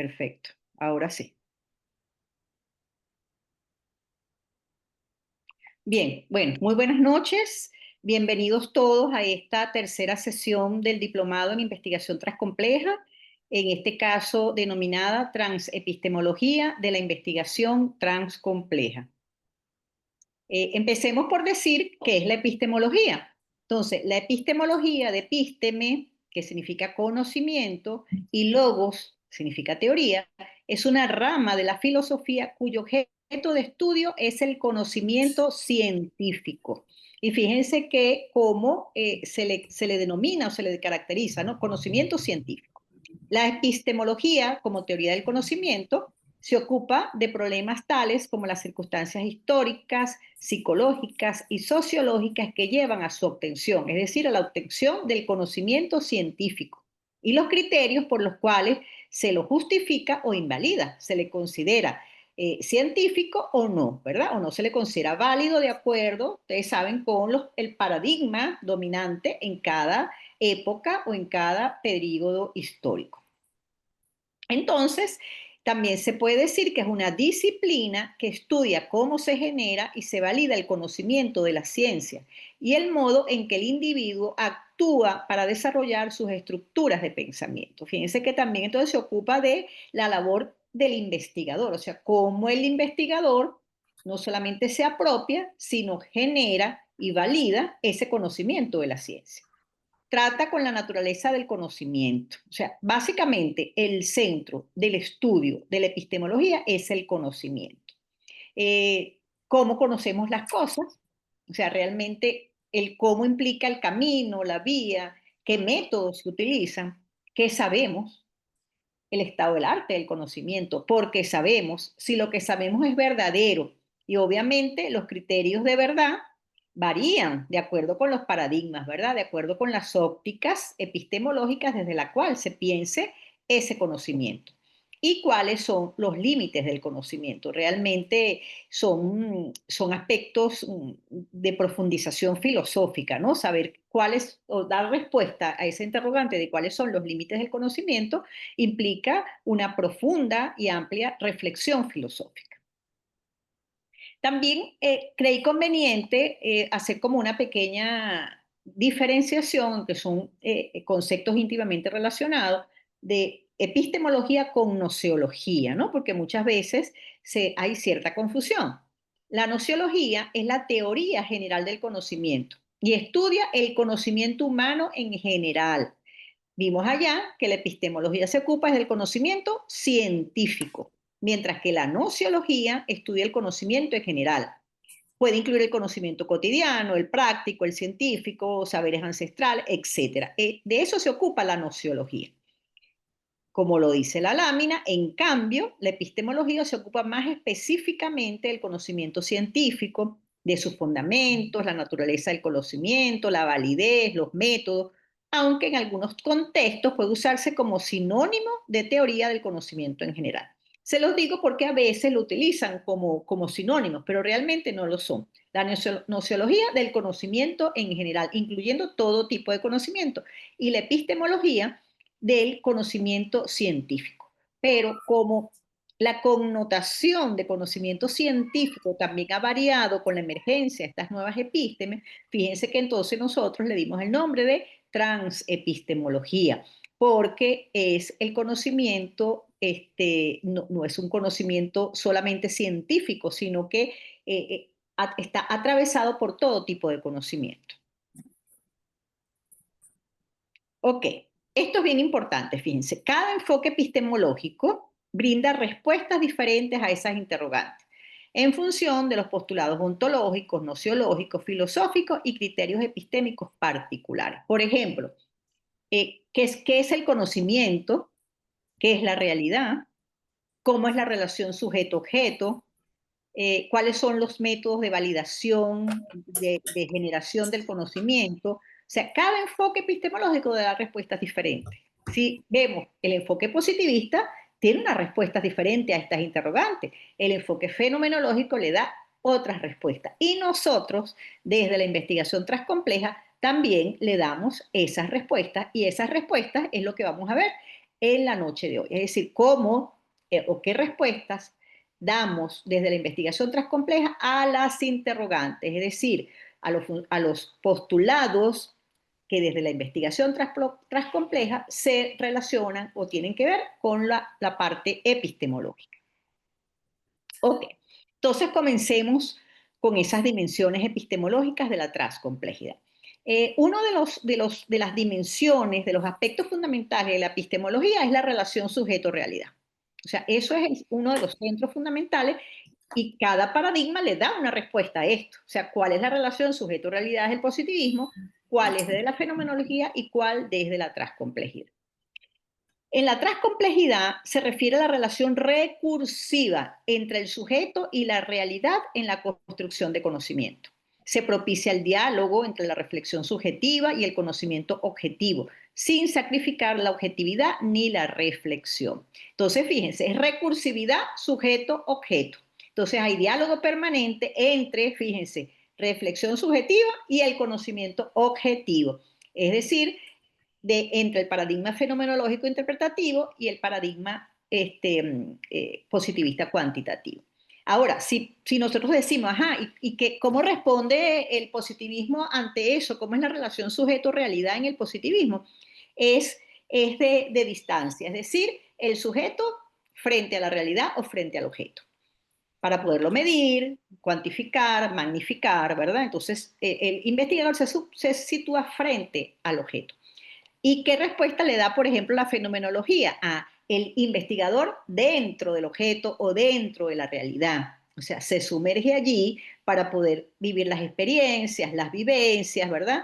Perfecto. Ahora sí. Bien, bueno, muy buenas noches. Bienvenidos todos a esta tercera sesión del Diplomado en Investigación Transcompleja, en este caso denominada Transepistemología de la Investigación Transcompleja. Empecemos por decir qué es la epistemología. Entonces, la epistemología de episteme, que significa conocimiento, y logos, significa teoría, es una rama de la filosofía cuyo objeto de estudio es el conocimiento científico. Y fíjense que cómo se le denomina o se le caracteriza, ¿no? Conocimiento científico. La epistemología, como teoría del conocimiento, se ocupa de problemas tales como las circunstancias históricas, psicológicas y sociológicas que llevan a su obtención, es decir, a la obtención del conocimiento científico, y los criterios por los cuales se lo justifica o invalida, se le considera científico o no, ¿verdad? O no se le considera válido de acuerdo, ustedes saben, con el paradigma dominante en cada época o en cada periodo histórico. Entonces, también se puede decir que es una disciplina que estudia cómo se genera y se valida el conocimiento de la ciencia y el modo en que el individuo actúa para desarrollar sus estructuras de pensamiento. Fíjense que también entonces se ocupa de la labor del investigador, o sea, cómo el investigador no solamente se apropia, sino genera y valida ese conocimiento de la ciencia. Trata con la naturaleza del conocimiento. O sea, básicamente el centro del estudio de la epistemología es el conocimiento. ¿Cómo conocemos las cosas? O sea, realmente el cómo implica el camino, la vía, qué métodos se utilizan, qué sabemos, el estado del arte del conocimiento, porque sabemos si lo que sabemos es verdadero. Y obviamente los criterios de verdad varían de acuerdo con los paradigmas, ¿verdad? De acuerdo con las ópticas epistemológicas desde la cual se piense ese conocimiento. ¿Y cuáles son los límites del conocimiento? Realmente son aspectos de profundización filosófica, ¿no? Saber cuáles, o dar respuesta a ese interrogante de cuáles son los límites del conocimiento implica una profunda y amplia reflexión filosófica. También creí conveniente hacer como una pequeña diferenciación, que son conceptos íntimamente relacionados, de epistemología con nociología, ¿no? Porque muchas veces hay cierta confusión. La nociología es la teoría general del conocimiento y estudia el conocimiento humano en general. Vimos allá que la epistemología se ocupa del conocimiento científico, mientras que la nociología estudia el conocimiento en general. Puede incluir el conocimiento cotidiano, el práctico, el científico, saberes ancestrales, etc. De eso se ocupa la nociología. Como lo dice la lámina, en cambio, la epistemología se ocupa más específicamente del conocimiento científico, de sus fundamentos, la naturaleza del conocimiento, la validez, los métodos, aunque en algunos contextos puede usarse como sinónimo de teoría del conocimiento en general. Se los digo porque a veces lo utilizan como sinónimos, pero realmente no lo son. La nociología del conocimiento en general, incluyendo todo tipo de conocimiento, y la epistemología del conocimiento científico. Pero como la connotación de conocimiento científico también ha variado con la emergencia de estas nuevas epístemes, fíjense que entonces nosotros le dimos el nombre de transepistemología, porque es el conocimiento, no es un conocimiento solamente científico, sino que está atravesado por todo tipo de conocimiento. Ok, esto es bien importante, fíjense. Cada enfoque epistemológico brinda respuestas diferentes a esas interrogantes en función de los postulados ontológicos, nociológicos, filosóficos y criterios epistémicos particulares. Por ejemplo, qué es el conocimiento? ¿Qué es la realidad? ¿Cómo es la relación sujeto-objeto? ¿Cuáles son los métodos de validación, de generación del conocimiento? O sea, cada enfoque epistemológico da respuestas diferentes. Si vemos el enfoque positivista, tiene unas respuestas diferentes a estas interrogantes. El enfoque fenomenológico le da otras respuestas. Y nosotros, desde la investigación transcompleja, también le damos esas respuestas, y esas respuestas es lo que vamos a ver en la noche de hoy. Es decir, cómo o qué respuestas damos desde la investigación transcompleja a las interrogantes, es decir, a los postulados que desde la investigación transcompleja se relacionan o tienen que ver con la parte epistemológica. Ok, entonces comencemos con esas dimensiones epistemológicas de la transcomplejidad. Uno de las dimensiones, de los aspectos fundamentales de la epistemología es la relación sujeto-realidad. O sea, eso es uno de los centros fundamentales y cada paradigma le da una respuesta a esto. O sea, ¿cuál es la relación sujeto-realidad del positivismo? ¿Cuál es desde la fenomenología y cuál desde la transcomplejidad? En la transcomplejidad se refiere a la relación recursiva entre el sujeto y la realidad en la construcción de conocimiento. Se propicia el diálogo entre la reflexión subjetiva y el conocimiento objetivo, sin sacrificar la objetividad ni la reflexión. Entonces, fíjense, es recursividad sujeto-objeto. Entonces, hay diálogo permanente entre, fíjense, reflexión subjetiva y el conocimiento objetivo. Es decir, entre el paradigma fenomenológico interpretativo y el paradigma positivista cuantitativo. Ahora, si nosotros decimos, ajá, ¿cómo responde el positivismo ante eso? ¿Cómo es la relación sujeto-realidad en el positivismo? Es de distancia, es decir, el sujeto frente a la realidad o frente al objeto, para poderlo medir, cuantificar, magnificar, ¿verdad? Entonces, el investigador se sitúa frente al objeto. ¿Y qué respuesta le da, por ejemplo, la fenomenología a el investigador dentro del objeto o dentro de la realidad? O sea, se sumerge allí para poder vivir las experiencias, las vivencias, ¿verdad?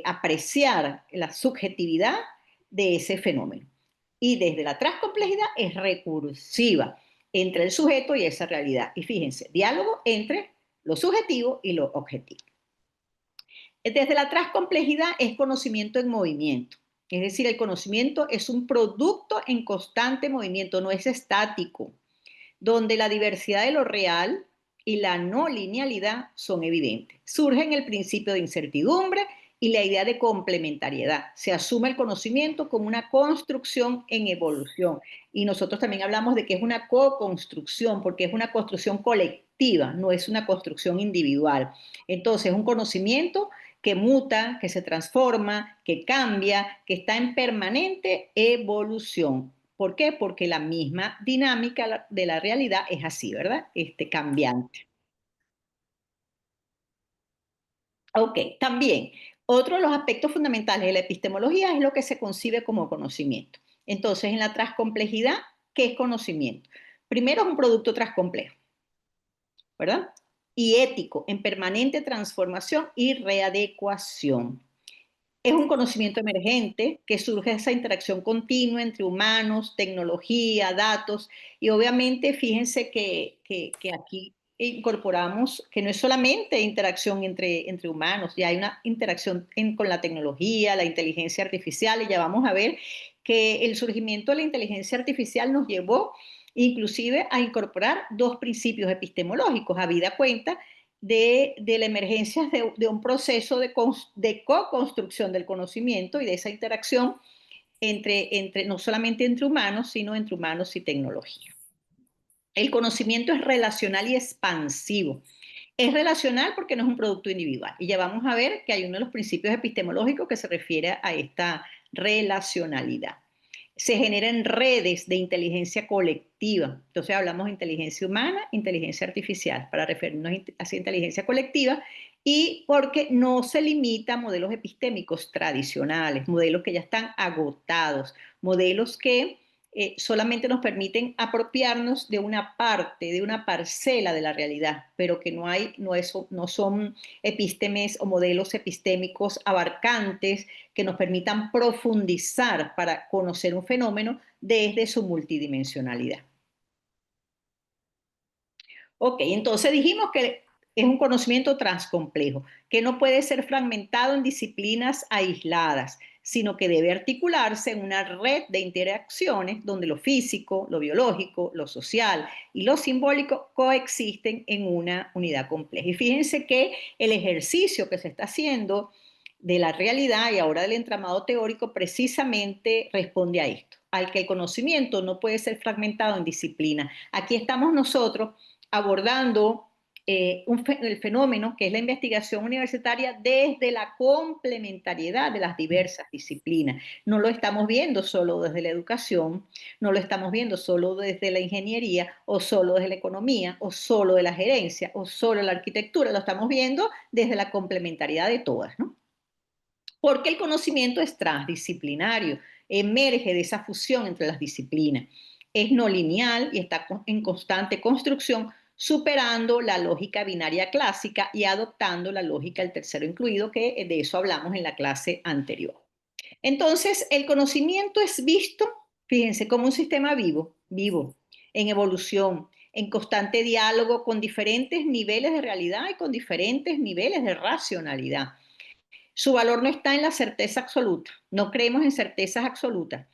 Apreciar la subjetividad de ese fenómeno. Y desde la transcomplejidad es recursiva entre el sujeto y esa realidad. Y fíjense, diálogo entre lo subjetivo y lo objetivo. Desde la transcomplejidad es conocimiento en movimiento. Es decir, el conocimiento es un producto en constante movimiento, no es estático, donde la diversidad de lo real y la no linealidad son evidentes. Surge el principio de incertidumbre y la idea de complementariedad. Se asume el conocimiento como una construcción en evolución. Y nosotros también hablamos de que es una co-construcción, porque es una construcción colectiva, no es una construcción individual. Entonces, es un conocimiento que muta, que se transforma, que cambia, que está en permanente evolución. ¿Por qué? Porque la misma dinámica de la realidad es así, ¿verdad? Cambiante. Ok, también, otro de los aspectos fundamentales de la epistemología es lo que se concibe como conocimiento. Entonces, en la transcomplejidad, ¿qué es conocimiento? Primero es un producto transcomplejo, ¿verdad? Y ético, en permanente transformación y readecuación. Es un conocimiento emergente que surge de esa interacción continua entre humanos, tecnología, datos, y obviamente fíjense que aquí incorporamos que no es solamente interacción entre humanos, ya hay una interacción con la tecnología, la inteligencia artificial, y ya vamos a ver que el surgimiento de la inteligencia artificial nos llevó inclusive a incorporar dos principios epistemológicos, habida cuenta de la emergencia de un proceso de co-construcción del conocimiento y de esa interacción no solamente entre humanos, sino entre humanos y tecnología. El conocimiento es relacional y expansivo. Es relacional porque no es un producto individual. Y ya vamos a ver que hay uno de los principios epistemológicos que se refiere a esta relacionalidad. Se generan redes de inteligencia colectiva. Entonces hablamos de inteligencia humana, inteligencia artificial, para referirnos a esa inteligencia colectiva, y porque no se limita a modelos epistémicos tradicionales, modelos que ya están agotados, modelos que solamente nos permiten apropiarnos de una parte, de una parcela de la realidad, pero que no son epístemes o modelos epistémicos abarcantes que nos permitan profundizar para conocer un fenómeno desde su multidimensionalidad. Ok, entonces dijimos que es un conocimiento transcomplejo, que no puede ser fragmentado en disciplinas aisladas, sino que debe articularse en una red de interacciones donde lo físico, lo biológico, lo social y lo simbólico coexisten en una unidad compleja. Y fíjense que el ejercicio que se está haciendo de la realidad y ahora del entramado teórico precisamente responde a esto. al que el conocimiento no puede ser fragmentado en disciplina. Aquí estamos nosotros abordando el fenómeno que es la investigación universitaria desde la complementariedad de las diversas disciplinas. No lo estamos viendo solo desde la educación, no lo estamos viendo solo desde la ingeniería o solo desde la economía o solo de la gerencia o solo la arquitectura, lo estamos viendo desde la complementariedad de todas, ¿no? Porque el conocimiento es transdisciplinario, emerge de esa fusión entre las disciplinas. Es no lineal y está en constante construcción, superando la lógica binaria clásica y adoptando la lógica del tercero incluido, que de eso hablamos en la clase anterior. Entonces, el conocimiento es visto, fíjense, como un sistema vivo, en evolución, en constante diálogo con diferentes niveles de realidad y con diferentes niveles de racionalidad. Su valor no está en la certeza absoluta, no creemos en certezas absolutas,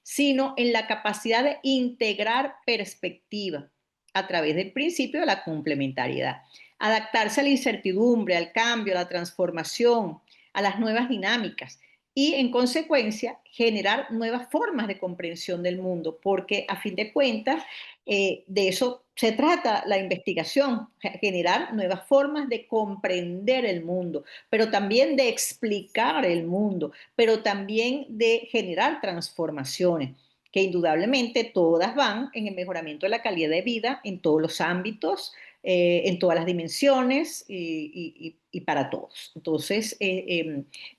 sino en la capacidad de integrar perspectiva a través del principio de la complementariedad. Adaptarse a la incertidumbre, al cambio, a la transformación, a las nuevas dinámicas y, en consecuencia, generar nuevas formas de comprensión del mundo, porque a fin de cuentas, de eso se trata la investigación, generar nuevas formas de comprender el mundo, pero también de explicar el mundo, pero también de generar transformaciones, que indudablemente todas van en el mejoramiento de la calidad de vida en todos los ámbitos, en todas las dimensiones y para todos. Entonces,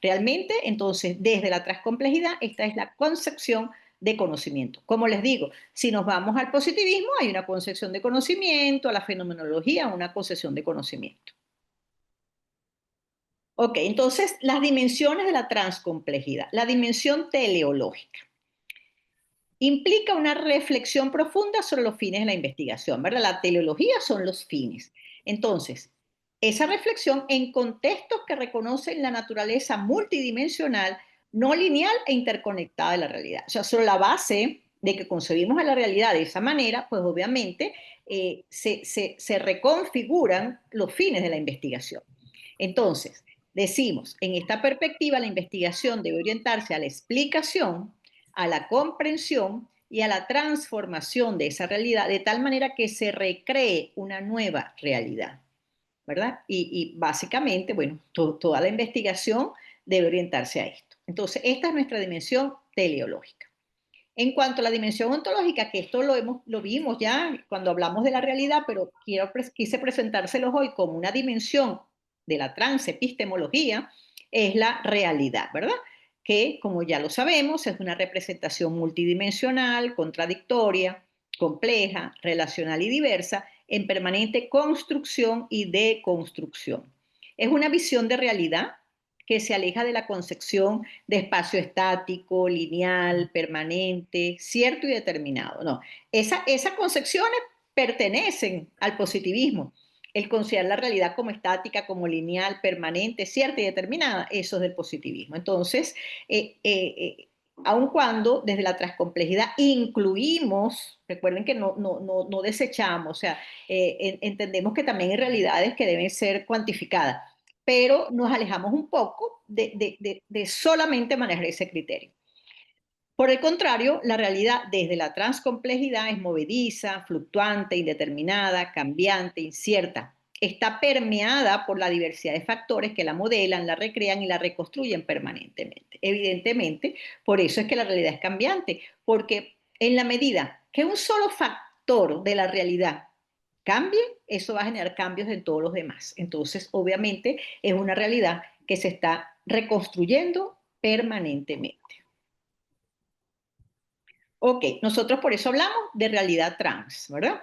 realmente, entonces, desde la transcomplejidad, esta es la concepción de conocimiento. Como les digo, si nos vamos al positivismo, hay una concepción de conocimiento, a la fenomenología, una concepción de conocimiento. Ok, entonces las dimensiones de la transcomplejidad. La dimensión teleológica implica una reflexión profunda sobre los fines de la investigación, ¿verdad? La teleología son los fines. Entonces, esa reflexión en contextos que reconocen la naturaleza multidimensional, no lineal e interconectada de la realidad. O sea, sobre la base de que concebimos a la realidad de esa manera, pues obviamente se reconfiguran los fines de la investigación. Entonces, decimos, en esta perspectiva, la investigación debe orientarse a la explicación, a la comprensión y a la transformación de esa realidad, de tal manera que se recree una nueva realidad, ¿verdad? Y básicamente, bueno, toda la investigación debe orientarse a esto. Entonces, esta es nuestra dimensión teleológica. En cuanto a la dimensión ontológica, que esto lo vimos ya cuando hablamos de la realidad, pero quise presentárselos hoy como una dimensión de la transepistemología, es la realidad, ¿verdad? Que, como ya lo sabemos, es una representación multidimensional, contradictoria, compleja, relacional y diversa, en permanente construcción y deconstrucción. Es una visión de realidad que se aleja de la concepción de espacio estático, lineal, permanente, cierto y determinado. No, esas concepciones pertenecen al positivismo. El considerar la realidad como estática, como lineal, permanente, cierta y determinada, eso es del positivismo. Entonces, aun cuando desde la transcomplejidad incluimos, recuerden que no desechamos, o sea, entendemos que también hay realidades que deben ser cuantificadas, pero nos alejamos un poco de solamente manejar ese criterio. Por el contrario, la realidad desde la transcomplejidad es movediza, fluctuante, indeterminada, cambiante, incierta. Está permeada por la diversidad de factores que la modelan, la recrean y la reconstruyen permanentemente. Evidentemente, por eso es que la realidad es cambiante, porque en la medida que un solo factor de la realidad cambie, eso va a generar cambios en todos los demás. Entonces, obviamente, es una realidad que se está reconstruyendo permanentemente. Ok, nosotros por eso hablamos de realidad trans, ¿verdad?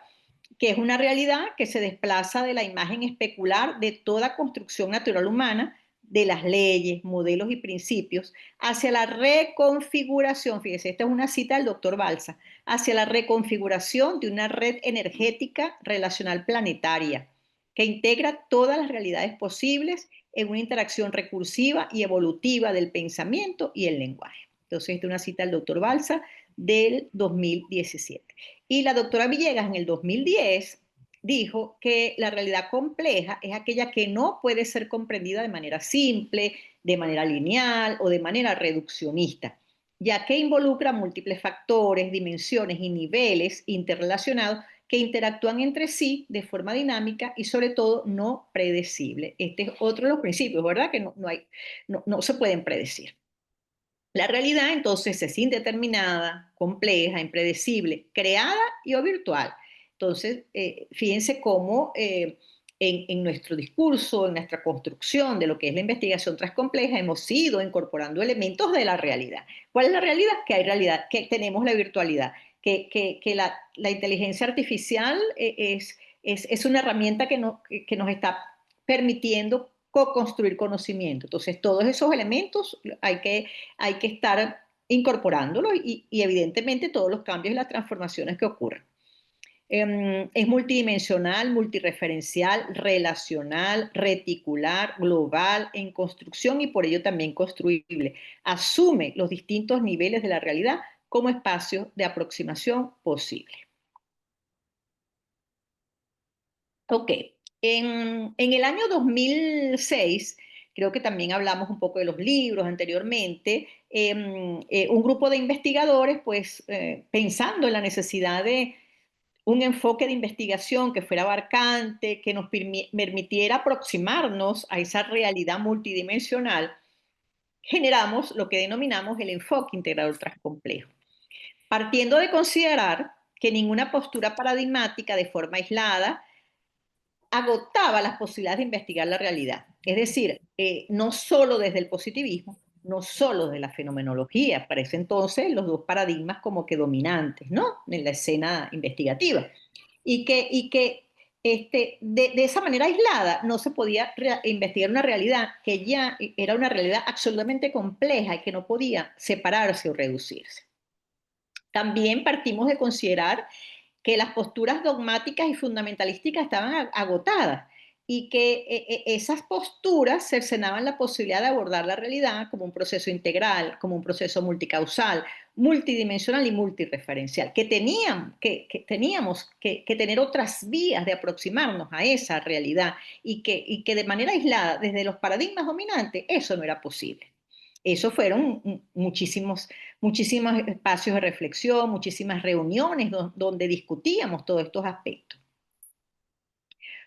Que es una realidad que se desplaza de la imagen especular de toda construcción natural humana, de las leyes, modelos y principios, hacia la reconfiguración, fíjese, esta es una cita del doctor Balsa, hacia la reconfiguración de una red energética relacional planetaria, que integra todas las realidades posibles en una interacción recursiva y evolutiva del pensamiento y el lenguaje. Entonces, esta es una cita del doctor Balsa del 2017. Y la doctora Villegas en el 2010 dijo que la realidad compleja es aquella que no puede ser comprendida de manera simple, de manera lineal o de manera reduccionista. ya que involucra múltiples factores, dimensiones y niveles interrelacionados que interactúan entre sí de forma dinámica y sobre todo no predecible. Este es otro de los principios, ¿verdad? Que no se pueden predecir. La realidad entonces es indeterminada, compleja, impredecible, creada y o virtual. Entonces, fíjense cómo en nuestro discurso, en nuestra construcción de lo que es la investigación transcompleja, hemos ido incorporando elementos de la realidad. ¿Cuál es la realidad? Que hay realidad, que tenemos la virtualidad, que la inteligencia artificial es una herramienta que nos está permitiendo co-construir conocimiento. Entonces, todos esos elementos hay que estar incorporándolos y evidentemente todos los cambios y las transformaciones que ocurren. Es multidimensional, multireferencial, relacional, reticular, global, en construcción y por ello también construible. Asume los distintos niveles de la realidad como espacios de aproximación posible. Ok, en el año 2006, creo que también hablamos un poco de los libros anteriormente, un grupo de investigadores, pues pensando en la necesidad de un enfoque de investigación que fuera abarcante, que nos permitiera aproximarnos a esa realidad multidimensional, generamos lo que denominamos el enfoque integrador transcomplejo, partiendo de considerar que ninguna postura paradigmática de forma aislada agotaba las posibilidades de investigar la realidad. Es decir, no solo desde el positivismo, no solo de la fenomenología, para ese entonces los dos paradigmas como que dominantes, ¿no? En la escena investigativa. De esa manera aislada no se podía investigar una realidad que ya era una realidad absolutamente compleja y que no podía separarse o reducirse. También partimos de considerar que las posturas dogmáticas y fundamentalísticas estaban agotadas y que esas posturas cercenaban la posibilidad de abordar la realidad como un proceso integral, como un proceso multicausal, multidimensional y multireferencial, que teníamos que tener otras vías de aproximarnos a esa realidad y que de manera aislada, desde los paradigmas dominantes, eso no era posible. Eso fueron muchísimos espacios de reflexión, muchísimas reuniones donde discutíamos todos estos aspectos.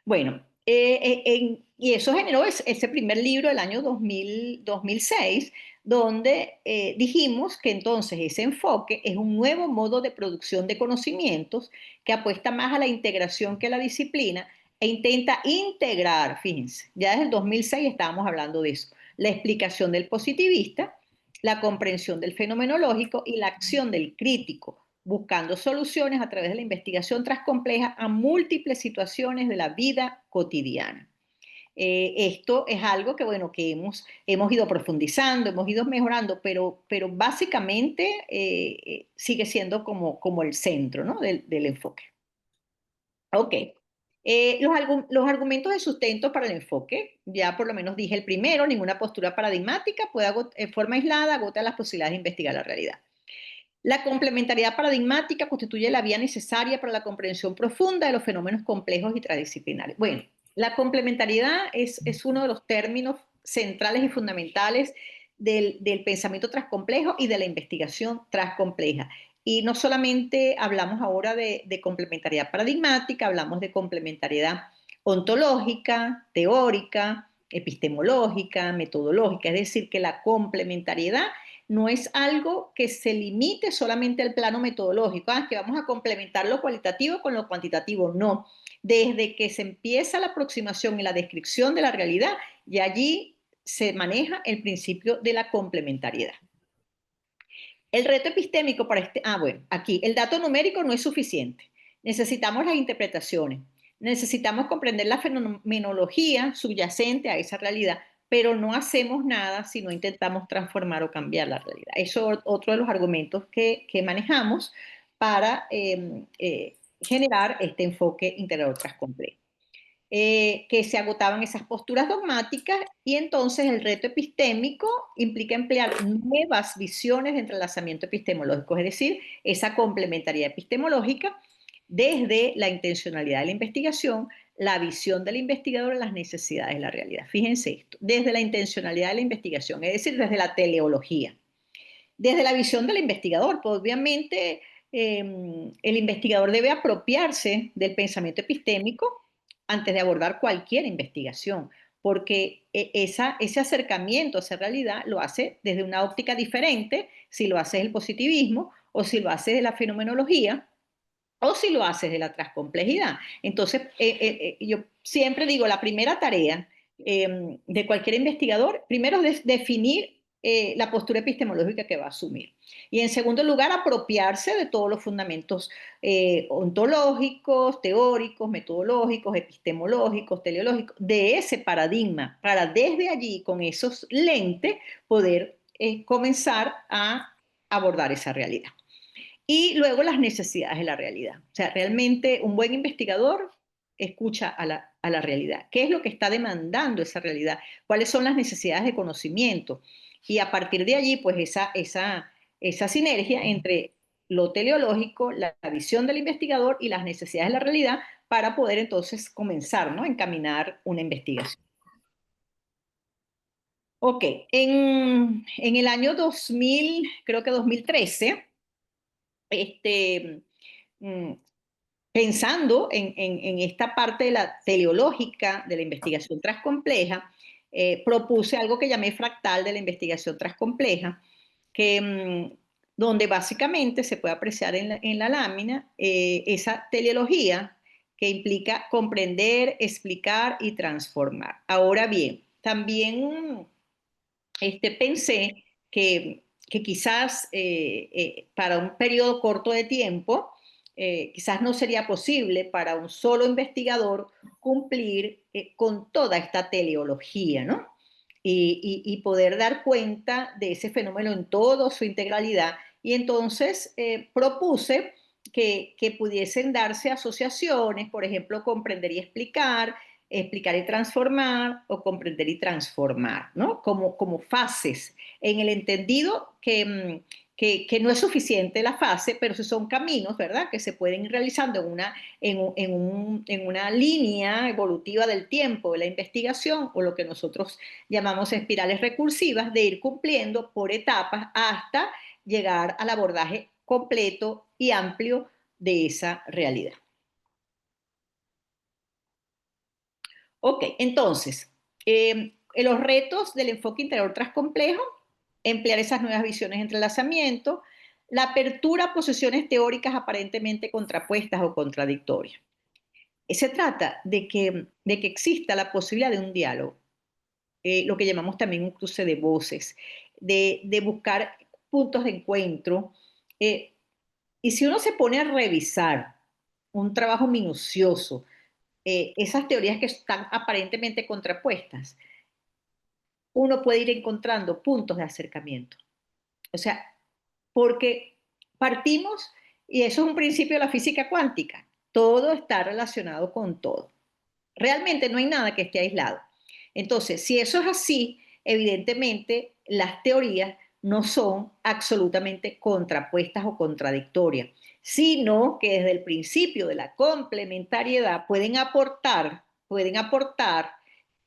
Bueno, y eso generó ese primer libro del año 2006, donde dijimos que entonces ese enfoque es un nuevo modo de producción de conocimientos que apuesta más a la integración que a la disciplina e intenta integrar, fíjense, ya desde el 2006 estábamos hablando de eso, la explicación del positivista, la comprensión del fenomenológico y la acción del crítico, buscando soluciones a través de la investigación transcompleja a múltiples situaciones de la vida cotidiana. Esto es algo que, bueno, que hemos ido profundizando, hemos ido mejorando, pero básicamente sigue siendo como el centro, ¿no? del enfoque. Ok. Los argumentos de sustento para el enfoque, ya por lo menos dije el primero, ninguna postura paradigmática puede en forma aislada agota las posibilidades de investigar la realidad. La complementariedad paradigmática constituye la vía necesaria para la comprensión profunda de los fenómenos complejos y transdisciplinares. Bueno, la complementariedad es uno de los términos centrales y fundamentales del pensamiento transcomplejo y de la investigación transcompleja. Y no solamente hablamos ahora de complementariedad paradigmática, hablamos de complementariedad ontológica, teórica, epistemológica, metodológica, es decir, que la complementariedad no es algo que se limite solamente al plano metodológico, que vamos a complementar lo cualitativo con lo cuantitativo, no. Desde que se empieza la aproximación y la descripción de la realidad, y allí se maneja el principio de la complementariedad. El reto epistémico para bueno, aquí, el dato numérico no es suficiente. Necesitamos las interpretaciones. Necesitamos comprender la fenomenología subyacente a esa realidad, pero no hacemos nada si no intentamos transformar o cambiar la realidad. Eso es otro de los argumentos que manejamos para generar este enfoque integrador transcomplejo. Que se agotaban esas posturas dogmáticas y entonces el reto epistémico implica emplear nuevas visiones de entrelazamiento epistemológico, es decir, esa complementariedad epistemológica desde la intencionalidad de la investigación, la visión del investigador en las necesidades de la realidad. Fíjense esto, desde la intencionalidad de la investigación, es decir, desde la teleología. desde la visión del investigador, pues obviamente el investigador debe apropiarse del pensamiento epistémico antes de abordar cualquier investigación, porque ese acercamiento a esa realidad lo hace desde una óptica diferente si lo hace el positivismo o si lo hace de la fenomenología o si lo haces de la transcomplejidad. Entonces, yo siempre digo, la primera tarea de cualquier investigador, primero es definir la postura epistemológica que va a asumir. Y en segundo lugar, apropiarse de todos los fundamentos ontológicos, teóricos, metodológicos, epistemológicos, teleológicos, de ese paradigma, para desde allí, con esos lentes, poder comenzar a abordar esa realidad. Y luego las necesidades de la realidad. O sea, realmente un buen investigador escucha a la realidad. ¿Qué es lo que está demandando esa realidad? ¿Cuáles son las necesidades de conocimiento? Y a partir de allí, pues esa sinergia entre lo teleológico, la visión del investigador y las necesidades de la realidad para poder entonces comenzar, ¿no?, a encaminar una investigación. Ok, en el año 2000, creo que 2013, este, mm, pensando en esta parte de la teleológica de la investigación transcompleja, propuse algo que llamé fractal de la investigación transcompleja, que, donde básicamente se puede apreciar en la lámina esa teleología que implica comprender, explicar y transformar. Ahora bien, también pensé que quizás para un periodo corto de tiempo, quizás no sería posible para un solo investigador cumplir con toda esta teleología, ¿no? Y poder dar cuenta de ese fenómeno en toda su integralidad. Y entonces propuse que pudiesen darse asociaciones, por ejemplo, comprender y explicar, explicar y transformar o comprender y transformar, ¿no? Como fases, en el entendido que no es suficiente la fase, pero si son caminos, ¿verdad?, que se pueden ir realizando en una línea evolutiva del tiempo de la investigación, o lo que nosotros llamamos espirales recursivas, de ir cumpliendo por etapas hasta llegar al abordaje completo y amplio de esa realidad. Ok, entonces, los retos del enfoque interior transcomplejo, emplear esas nuevas visiones de entrelazamiento, la apertura a posiciones teóricas aparentemente contrapuestas o contradictorias. Se trata de que exista la posibilidad de un diálogo, lo que llamamos también un cruce de voces, de buscar puntos de encuentro. eh, y si uno se pone a revisar un trabajo minucioso, esas teorías que están aparentemente contrapuestas, uno puede ir encontrando puntos de acercamiento. O sea, porque partimos, y eso es un principio de la física cuántica, todo está relacionado con todo. Realmente no hay nada que esté aislado. Entonces, si eso es así, evidentemente las teorías no son absolutamente contrapuestas o contradictorias, sino que desde el principio de la complementariedad pueden aportar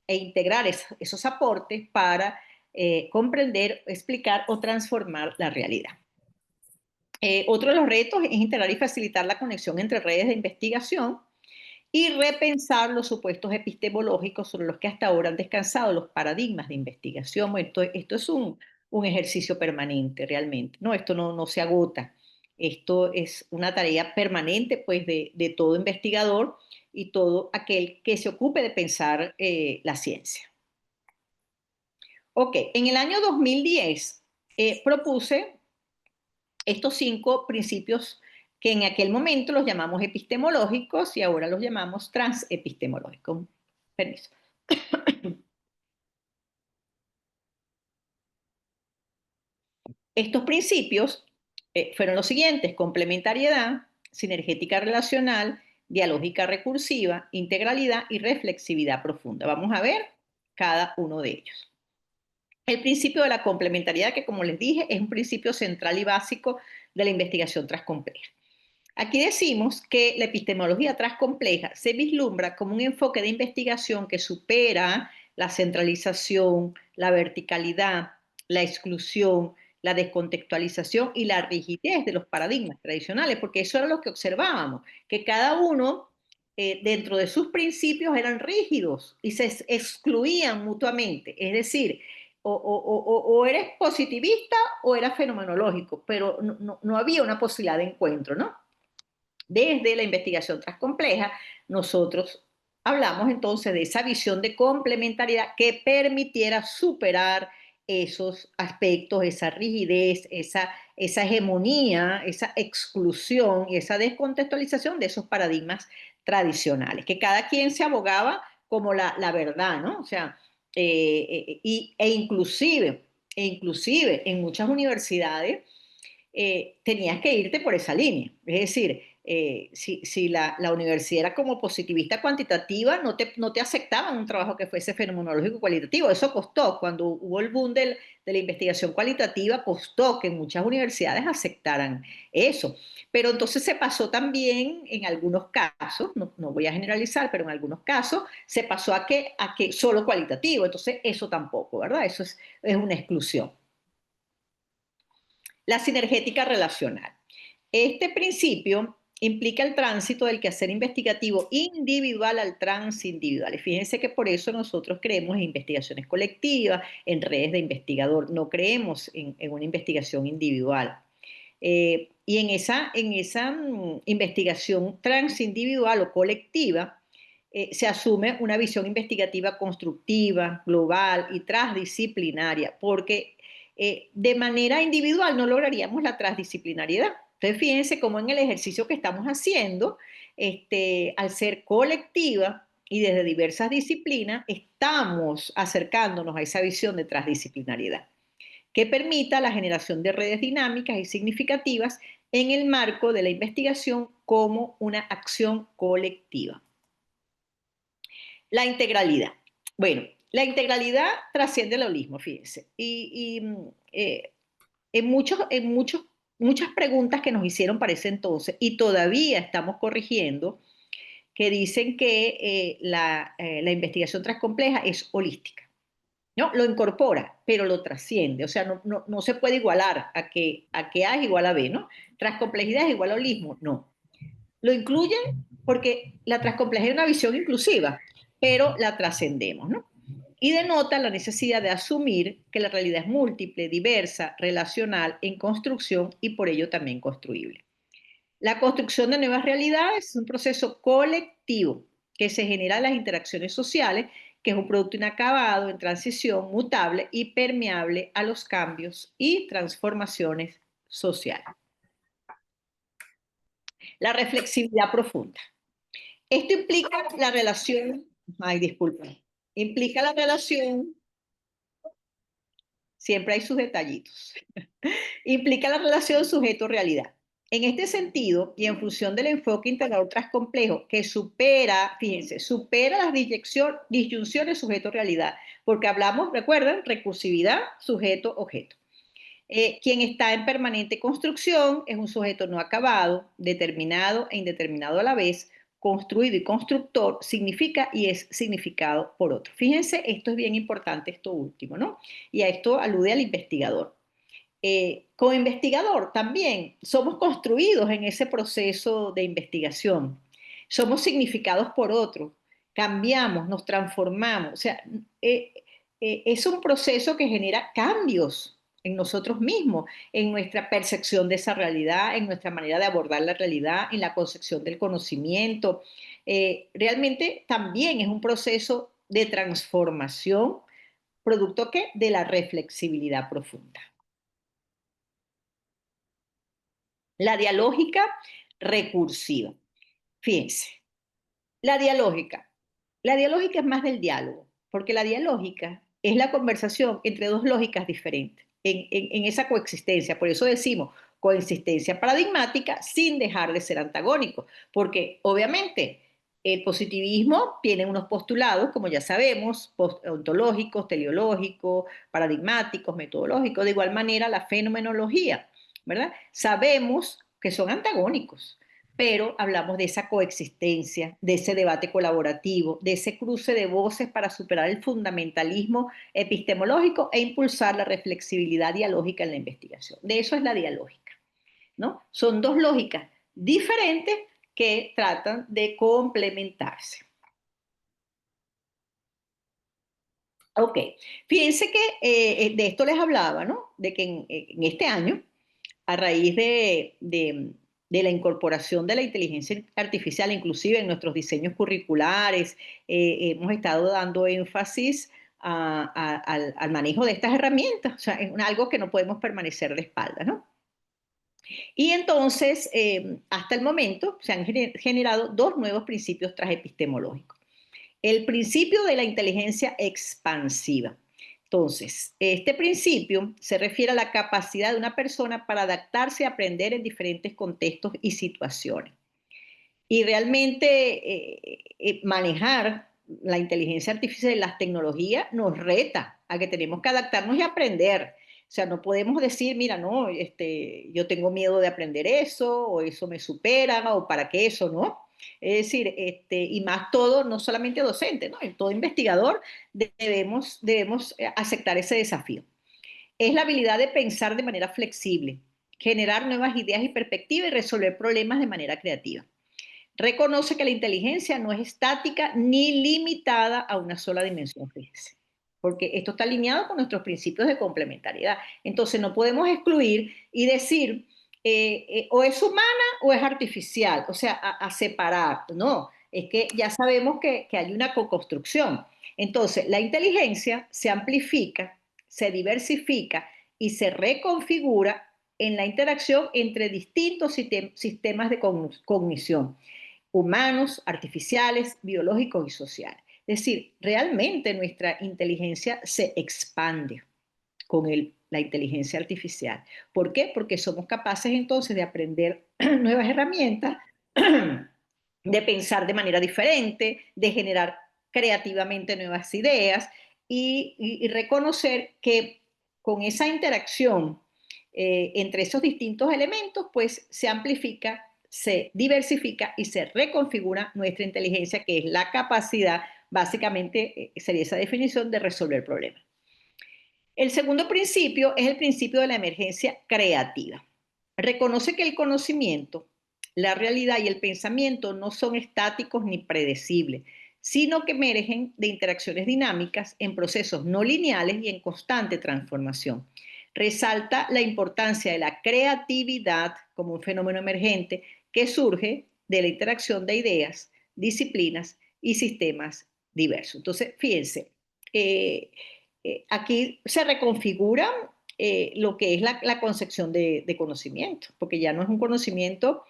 e integrar esos aportes para comprender, explicar o transformar la realidad. Otro de los retos es integrar y facilitar la conexión entre redes de investigación y repensar los supuestos epistemológicos sobre los que hasta ahora han descansado los paradigmas de investigación. Bueno, esto es un ejercicio permanente realmente, ¿no? Esto no se agota. Esto es una tarea permanente, pues, de todo investigador y todo aquel que se ocupe de pensar la ciencia. Ok, en el año 2010 propuse estos 5 principios que en aquel momento los llamamos epistemológicos y ahora los llamamos transepistemológicos. Permiso. Estos principios fueron los siguientes: complementariedad, sinergética relacional, dialógica recursiva, integralidad y reflexividad profunda. Vamos a ver cada uno de ellos. El principio de la complementariedad, que como les dije, es un principio central y básico de la investigación transcompleja. Aquí decimos que la epistemología transcompleja se vislumbra como un enfoque de investigación que supera la centralización, la verticalidad, la exclusión, la descontextualización y la rigidez de los paradigmas tradicionales, porque eso era lo que observábamos, que cada uno dentro de sus principios eran rígidos y se excluían mutuamente, es decir, o eres positivista o eras fenomenológico, pero no había una posibilidad de encuentro, ¿no? Desde la investigación transcompleja, nosotros hablamos entonces de esa visión de complementariedad que permitiera superar esos aspectos, esa rigidez, esa hegemonía, esa exclusión y esa descontextualización de esos paradigmas tradicionales, que cada quien se abogaba como la verdad, ¿no? O sea, inclusive en muchas universidades tenías que irte por esa línea. Es decir, si la universidad era como positivista cuantitativa, no te aceptaban un trabajo que fuese fenomenológico cualitativo. Eso costó, cuando hubo el boom de la investigación cualitativa, costó que muchas universidades aceptaran eso. Pero entonces se pasó también en algunos casos, no voy a generalizar, pero en algunos casos se pasó a que solo cualitativo. Entonces eso tampoco, ¿verdad? Eso es una exclusión. La sinergética relacional. Este principio implica el tránsito del quehacer investigativo individual al transindividual. Y fíjense que por eso nosotros creemos en investigaciones colectivas, en redes de investigador, no creemos en una investigación individual. Y en esa investigación transindividual o colectiva, se asume una visión investigativa constructiva, global y transdisciplinaria, porque de manera individual no lograríamos la transdisciplinariedad. Entonces, fíjense cómo en el ejercicio que estamos haciendo, al ser colectiva y desde diversas disciplinas, estamos acercándonos a esa visión de transdisciplinariedad, que permita la generación de redes dinámicas y significativas en el marco de la investigación como una acción colectiva. La integralidad. Bueno, la integralidad trasciende el holismo, fíjense. Muchas preguntas que nos hicieron para ese entonces, y todavía estamos corrigiendo, que dicen que la investigación transcompleja es holística. ¿No? Lo incorpora, pero lo trasciende. O sea, no se puede igualar a que A es igual a B, ¿no? Transcomplejidad es igual a holismo. No. Lo incluye porque la transcomplejidad es una visión inclusiva, pero la trascendemos, ¿no? Y denota la necesidad de asumir que la realidad es múltiple, diversa, relacional, en construcción y por ello también construible. La construcción de nuevas realidades es un proceso colectivo que se genera en las interacciones sociales, que es un producto inacabado, en transición, mutable y permeable a los cambios y transformaciones sociales. La reflexividad profunda. Esto implica la relación, ay, disculpa, implica la relación, siempre hay sus detallitos, implica la relación sujeto-realidad. En este sentido, y en función del enfoque integrador transcomplejo que supera, fíjense, supera las disyunciones sujeto-realidad, porque hablamos, recuerden, recursividad, sujeto-objeto. Quien está en permanente construcción es un sujeto no acabado, determinado e indeterminado a la vez, construido y constructor significa y es significado por otro. Fíjense, esto es bien importante, esto último, ¿no? Y a esto alude al investigador. Como investigador también somos construidos en ese proceso de investigación, somos significados por otro, cambiamos, nos transformamos, o sea, es un proceso que genera cambios en nosotros mismos, en nuestra percepción de esa realidad, en nuestra manera de abordar la realidad, en la concepción del conocimiento. Realmente también es un proceso de transformación, producto ¿qué? De la reflexibilidad profunda. La dialógica recursiva. Fíjense, la dialógica. La dialógica es más del diálogo, porque la dialógica es la conversación entre dos lógicas diferentes, en esa coexistencia. Por eso decimos coexistencia paradigmática sin dejar de ser antagónico, porque obviamente el positivismo tiene unos postulados, como ya sabemos, ontológicos, teleológicos, paradigmáticos, metodológicos, de igual manera la fenomenología, ¿verdad? Sabemos que son antagónicos, pero hablamos de esa coexistencia, de ese debate colaborativo, de ese cruce de voces para superar el fundamentalismo epistemológico e impulsar la reflexibilidad dialógica en la investigación. De eso es la dialógica, ¿no? Son dos lógicas diferentes que tratan de complementarse. Ok, fíjense que de esto les hablaba, ¿no? De que en este año, a raíz de la incorporación de la inteligencia artificial, inclusive en nuestros diseños curriculares, hemos estado dando énfasis al manejo de estas herramientas, o sea, es algo que no podemos permanecer de espaldas, ¿no? Y entonces, hasta el momento, se han generado dos nuevos principios transepistemológicos. El principio de la inteligencia expansiva. Entonces, este principio se refiere a la capacidad de una persona para adaptarse y aprender en diferentes contextos y situaciones. Y realmente manejar la inteligencia artificial y las tecnologías nos reta a que tenemos que adaptarnos y aprender. O sea, no podemos decir, mira, no, yo tengo miedo de aprender eso, o eso me supera, o para qué eso, ¿no? Es decir, y más todo, no solamente docente, ¿no? En todo investigador debemos aceptar ese desafío. Es la habilidad de pensar de manera flexible, generar nuevas ideas y perspectivas y resolver problemas de manera creativa. Reconoce que la inteligencia no es estática ni limitada a una sola dimensión, fíjese, porque esto está alineado con nuestros principios de complementariedad. Entonces no podemos excluir y decir o es humana o es artificial, o sea, a separar. No, es que ya sabemos que hay una co-construcción. Entonces, la inteligencia se amplifica, se diversifica y se reconfigura en la interacción entre distintos sistemas de cognición humanos, artificiales, biológicos y sociales. Es decir, realmente nuestra inteligencia se expande con la inteligencia artificial. ¿Por qué? Porque somos capaces entonces de aprender nuevas herramientas, de pensar de manera diferente, de generar creativamente nuevas ideas y reconocer que con esa interacción entre esos distintos elementos, pues se amplifica, se diversifica y se reconfigura nuestra inteligencia, que es la capacidad, básicamente sería esa definición de resolver problemas. El segundo principio es el principio de la emergencia creativa. Reconoce que el conocimiento, la realidad y el pensamiento no son estáticos ni predecibles, sino que emergen de interacciones dinámicas en procesos no lineales y en constante transformación. Resalta la importancia de la creatividad como un fenómeno emergente que surge de la interacción de ideas, disciplinas y sistemas diversos. Entonces, fíjense, aquí se reconfigura lo que es la concepción de conocimiento, porque ya no es un conocimiento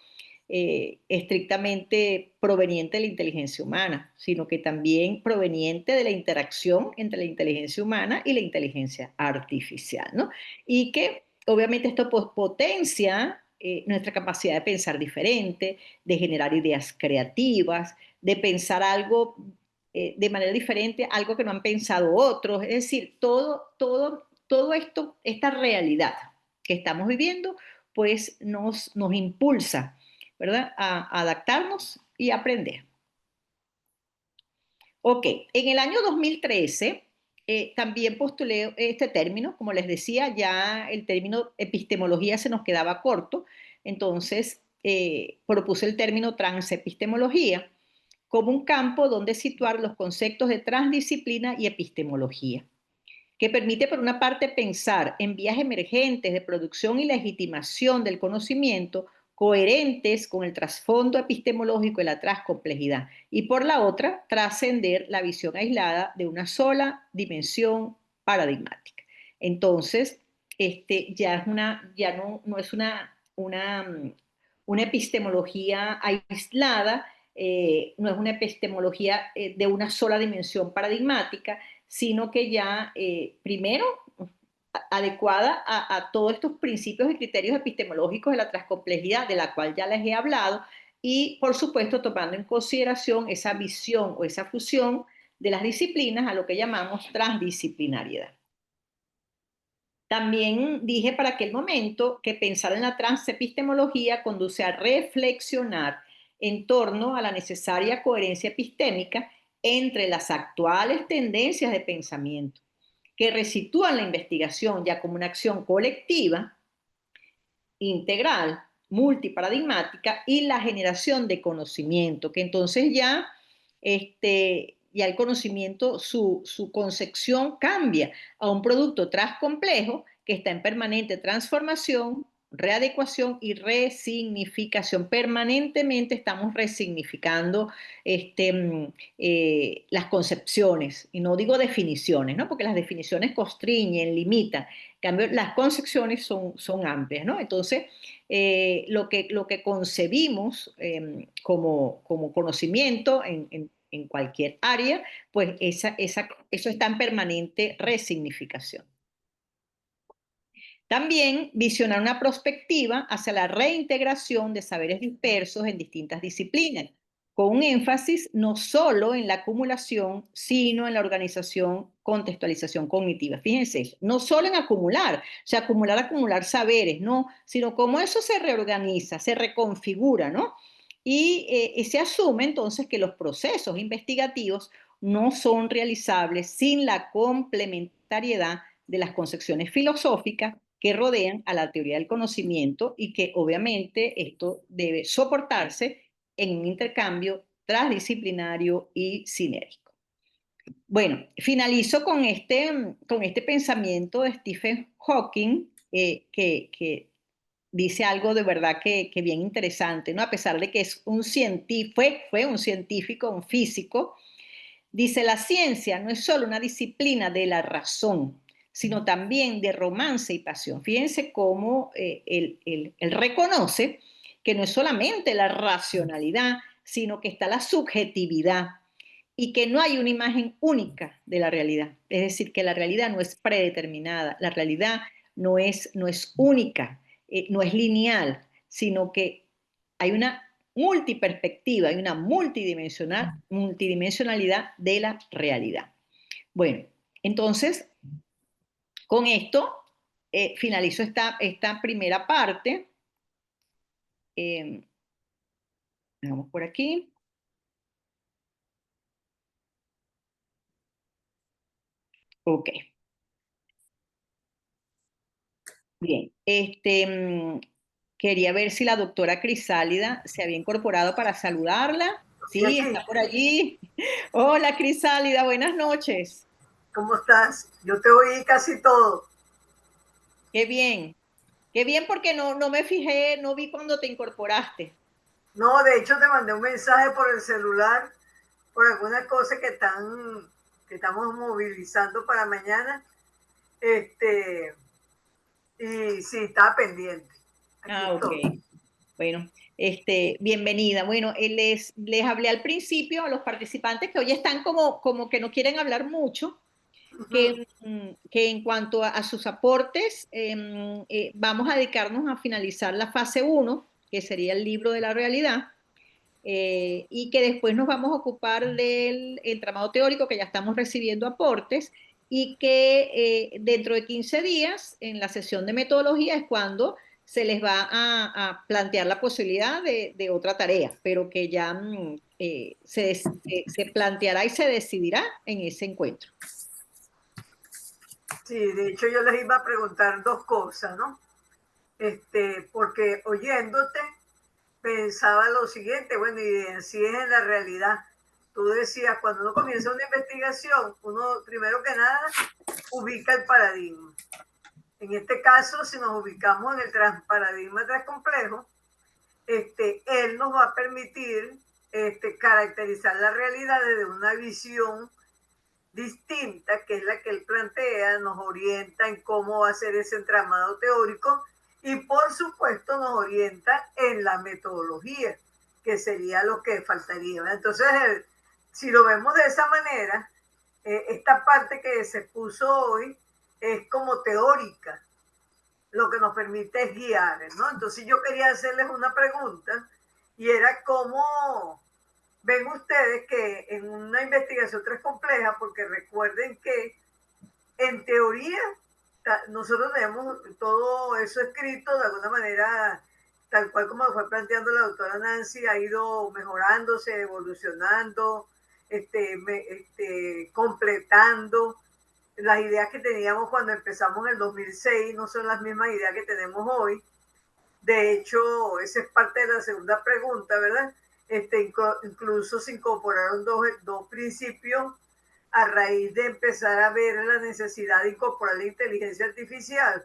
estrictamente proveniente de la inteligencia humana, sino que también proveniente de la interacción entre la inteligencia humana y la inteligencia artificial, ¿no? Y que obviamente esto potencia nuestra capacidad de pensar diferente, de generar ideas creativas, de pensar algo de manera diferente, algo que no han pensado otros, es decir, todo esto, esta realidad que estamos viviendo, pues nos impulsa, ¿verdad? A adaptarnos y aprender. Ok, en el año 2013 también postulé este término, como les decía, ya el término epistemología se nos quedaba corto, entonces propuse el término transepistemología como un campo donde situar los conceptos de transdisciplina y epistemología, que permite, por una parte, pensar en vías emergentes de producción y legitimación del conocimiento coherentes con el trasfondo epistemológico y la transcomplejidad, y por la otra, trascender la visión aislada de una sola dimensión paradigmática. Entonces, ya no es una epistemología aislada, no es una epistemología de una sola dimensión paradigmática, sino que ya primero adecuada a todos estos principios y criterios epistemológicos de la transcomplejidad, de la cual ya les he hablado, y por supuesto tomando en consideración esa visión o esa fusión de las disciplinas a lo que llamamos transdisciplinariedad. También dije para aquel momento que pensar en la transepistemología conduce a reflexionar en torno a la necesaria coherencia epistémica entre las actuales tendencias de pensamiento, que resitúan la investigación ya como una acción colectiva, integral, multiparadigmática y la generación de conocimiento, que entonces ya el conocimiento, su concepción cambia a un producto complejo que está en permanente transformación, readecuación y resignificación. Permanentemente estamos resignificando las concepciones, y no digo definiciones, ¿no? Porque las definiciones constriñen, limitan. En cambio, las concepciones son amplias, ¿no? Entonces, lo que concebimos como conocimiento en cualquier área, pues eso está en permanente resignificación. También visionar una perspectiva hacia la reintegración de saberes dispersos en distintas disciplinas, con un énfasis no solo en la acumulación, sino en la organización, contextualización cognitiva. Fíjense, no solo en acumular, o sea, acumular saberes, no, sino cómo eso se reorganiza, se reconfigura, ¿no? Y se asume entonces que los procesos investigativos no son realizables sin la complementariedad de las concepciones filosóficas que rodean a la teoría del conocimiento y que obviamente esto debe soportarse en un intercambio transdisciplinario y sinérgico. Bueno, finalizo con este pensamiento de Stephen Hawking, que dice algo de verdad que bien interesante, ¿no? A pesar de que es un científico, fue un científico, un físico. Dice, la ciencia no es solo una disciplina de la razón, sino también de romance y pasión. Fíjense cómo él reconoce que no es solamente la racionalidad, sino que está la subjetividad y que no hay una imagen única de la realidad. Es decir, que la realidad no es predeterminada, la realidad no es única, no es lineal, sino que hay una multiperspectiva, hay una multidimensionalidad de la realidad. Bueno, entonces, con esto finalizo esta primera parte. Vamos por aquí. Ok, bien. Quería ver si la doctora Crisálida se había incorporado para saludarla. Y Sí, aquí, está por allí. Hola Crisálida, buenas noches. ¿cómo estás? Yo te oí casi todo. Qué bien. Qué bien porque no me fijé, no vi cuando te incorporaste. No, de hecho te mandé un mensaje por el celular por algunas cosas que estamos movilizando para mañana. Este, y sí, estaba pendiente. Aquí Ah, ok. estoy. Bueno, bienvenida. Bueno, les hablé al principio a los participantes que hoy están como que no quieren hablar mucho, que en cuanto a sus aportes, vamos a dedicarnos a finalizar la fase uno, que sería el libro de la realidad, y que después nos vamos a ocupar del entramado teórico, que ya estamos recibiendo aportes, y que dentro de 15 días, en la sesión de metodología, es cuando se les va a plantear la posibilidad de otra tarea, pero que ya se planteará y se decidirá en ese encuentro. Sí, de hecho yo les iba a preguntar dos cosas, ¿no? Porque oyéndote pensaba lo siguiente, bueno, y así es en la realidad. Tú decías, cuando uno comienza una investigación, uno primero que nada ubica el paradigma. En este caso, si nos ubicamos en el paradigma transcomplejo, él nos va a permitir caracterizar la realidad desde una visión distinta, que es la que él plantea, nos orienta en cómo va a ser ese entramado teórico y por supuesto nos orienta en la metodología, que sería lo que faltaría. Entonces, si lo vemos de esa manera, esta parte que se puso hoy es como teórica, lo que nos permite es guiar, ¿no? Entonces yo quería hacerles una pregunta y era cómo ven ustedes que en una investigación tres compleja, porque recuerden que en teoría nosotros tenemos todo eso escrito de alguna manera, tal cual como lo fue planteando la doctora Nancy, ha ido mejorándose, evolucionando, completando. Las ideas que teníamos cuando empezamos en el 2006 no son las mismas ideas que tenemos hoy. De hecho, esa es parte de la segunda pregunta, ¿verdad? Incluso se incorporaron dos principios a raíz de empezar a ver la necesidad de incorporar la inteligencia artificial.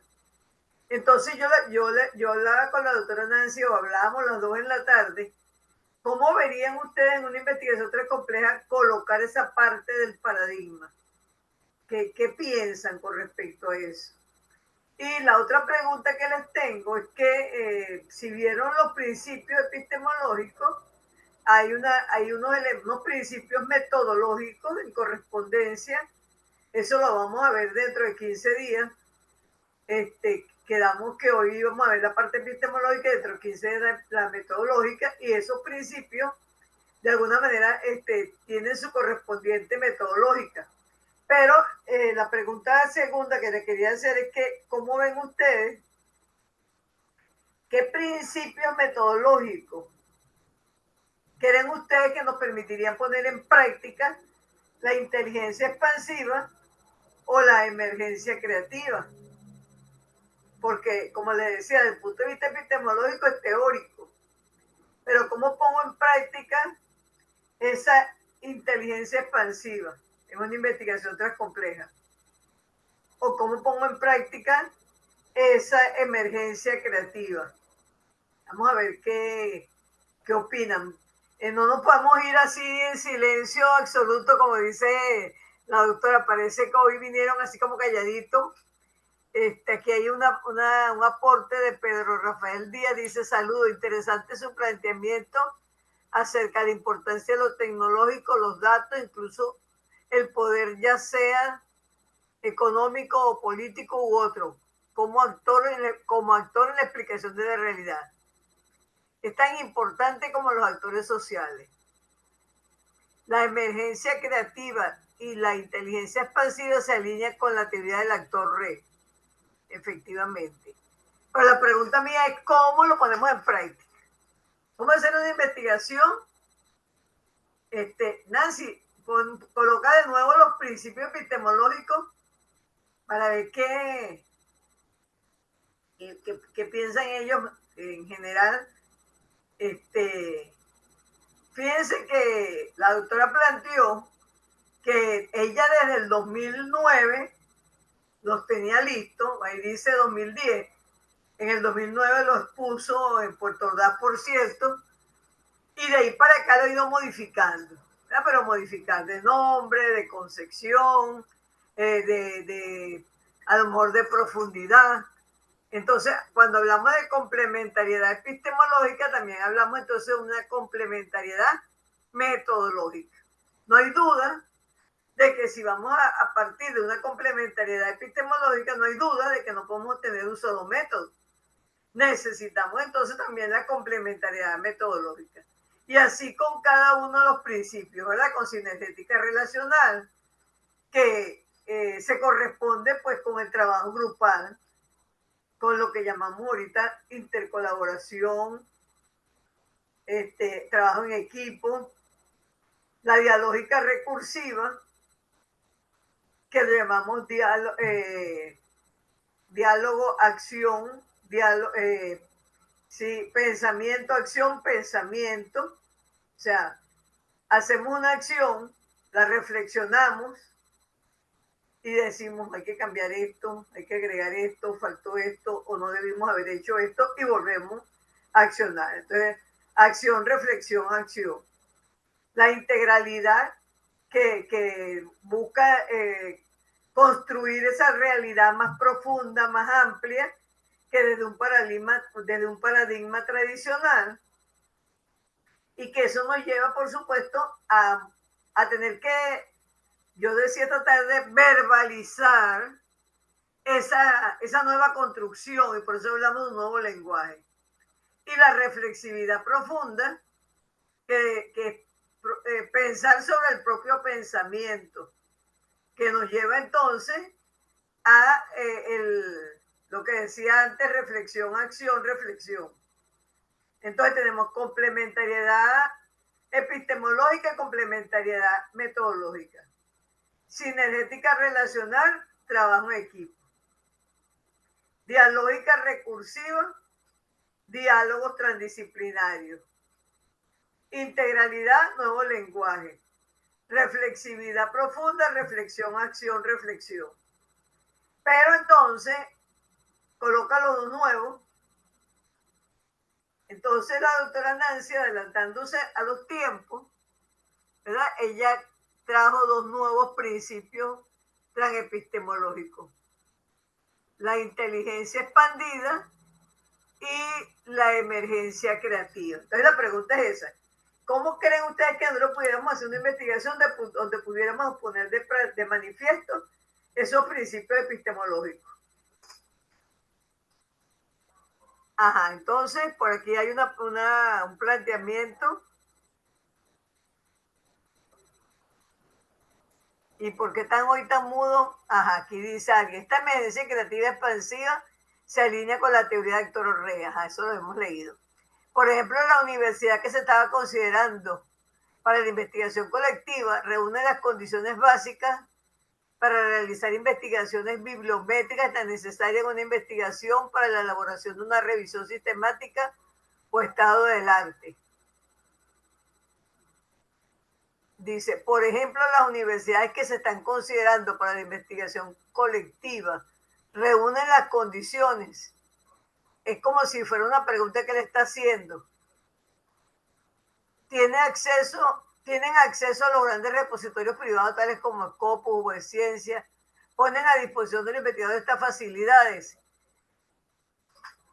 Entonces yo hablaba con la doctora Nancy, o hablábamos las dos en la tarde, ¿cómo verían ustedes en una investigación tan compleja colocar esa parte del paradigma? ¿Qué piensan con respecto a eso? Y la otra pregunta que les tengo es que si vieron los principios epistemológicos, hay unos principios metodológicos en correspondencia. Eso lo vamos a ver dentro de 15 días. Quedamos que hoy vamos a ver la parte epistemológica, dentro de 15 días la metodológica, y esos principios de alguna manera tienen su correspondiente metodológica. Pero la pregunta segunda que le quería hacer es que, ¿cómo ven ustedes qué principios metodológicos creen ustedes que nos permitirían poner en práctica la inteligencia expansiva o la emergencia creativa? Porque, como les decía, desde el punto de vista epistemológico es teórico, pero ¿cómo pongo en práctica esa inteligencia expansiva? Es una investigación tras compleja. ¿O cómo pongo en práctica esa emergencia creativa? Vamos a ver qué opinan. No nos podemos ir así en silencio absoluto, como dice la doctora. Parece que hoy vinieron así como calladitos. Aquí hay un aporte de Pedro Rafael Díaz. Dice: saludo, interesante su planteamiento acerca de la importancia de lo tecnológico, los datos, incluso el poder, ya sea económico o político u otro, como actor en la explicación de la realidad. Es tan importante como los actores sociales. La emergencia creativa y la inteligencia expansiva se alinean con la teoría del actor red, efectivamente. Pero la pregunta mía es: ¿cómo lo ponemos en práctica? ¿Cómo hacer una investigación? Nancy, coloca de nuevo los principios epistemológicos para ver qué piensan ellos en general. Fíjense que la doctora planteó que ella desde el 2009 los tenía listos, ahí dice 2010, en el 2009 los puso en Puerto Ordaz, por cierto, y de ahí para acá lo he ido modificando, ¿verdad? Pero modificar de nombre, de concepción, a lo mejor de profundidad. Entonces, cuando hablamos de complementariedad epistemológica, también hablamos entonces de una complementariedad metodológica. No hay duda de que si vamos a partir de una complementariedad epistemológica, no hay duda de que no podemos tener un solo método. Necesitamos entonces también la complementariedad metodológica. Y así con cada uno de los principios, ¿verdad? Con cinetética relacional, que se corresponde pues con el trabajo grupal, con lo que llamamos ahorita intercolaboración, trabajo en equipo, la dialógica recursiva, que le llamamos diálogo, acción, sí, pensamiento, acción, pensamiento. O sea, hacemos una acción, la reflexionamos y decimos: hay que cambiar esto, hay que agregar esto, faltó esto, o no debimos haber hecho esto, y volvemos a accionar. Entonces, acción, reflexión, acción. La integralidad que busca construir esa realidad más profunda, más amplia, que desde un paradigma tradicional, y que eso nos lleva, por supuesto, a tener que, yo decía, tratar de verbalizar esa nueva construcción, y por eso hablamos de un nuevo lenguaje. Y la reflexividad profunda, que pensar sobre el propio pensamiento, que nos lleva entonces a lo que decía antes, reflexión, acción, reflexión. Entonces tenemos complementariedad epistemológica y complementariedad metodológica. Sinergética relacional, trabajo en equipo. Dialógica recursiva, diálogos transdisciplinarios. Integralidad, nuevo lenguaje. Reflexividad profunda, reflexión, acción, reflexión. Pero entonces, coloca los dos nuevos. Entonces la doctora Nancy, adelantándose a los tiempos, ¿verdad? Ella trajo dos nuevos principios transepistemológicos. La inteligencia expandida y la emergencia creativa. Entonces la pregunta es esa. ¿Cómo creen ustedes que nosotros pudiéramos hacer una investigación donde pudiéramos poner de manifiesto esos principios epistemológicos? Ajá, entonces por aquí hay un planteamiento. ¿Y por qué están hoy tan mudos? Ajá, aquí dice alguien, esta emergencia creativa expansiva se alinea con la teoría de Héctor Orrea. Ajá, eso lo hemos leído. Por ejemplo, la universidad que se estaba considerando para la investigación colectiva reúne las condiciones básicas para realizar investigaciones bibliométricas tan necesarias en una investigación para la elaboración de una revisión sistemática o estado del arte. Dice, por ejemplo, las universidades que se están considerando para la investigación colectiva reúnen las condiciones. Es como si fuera una pregunta que le está haciendo. Tienen acceso a los grandes repositorios privados tales como Scopus, Web Ciencia, ponen a disposición del investigador estas facilidades.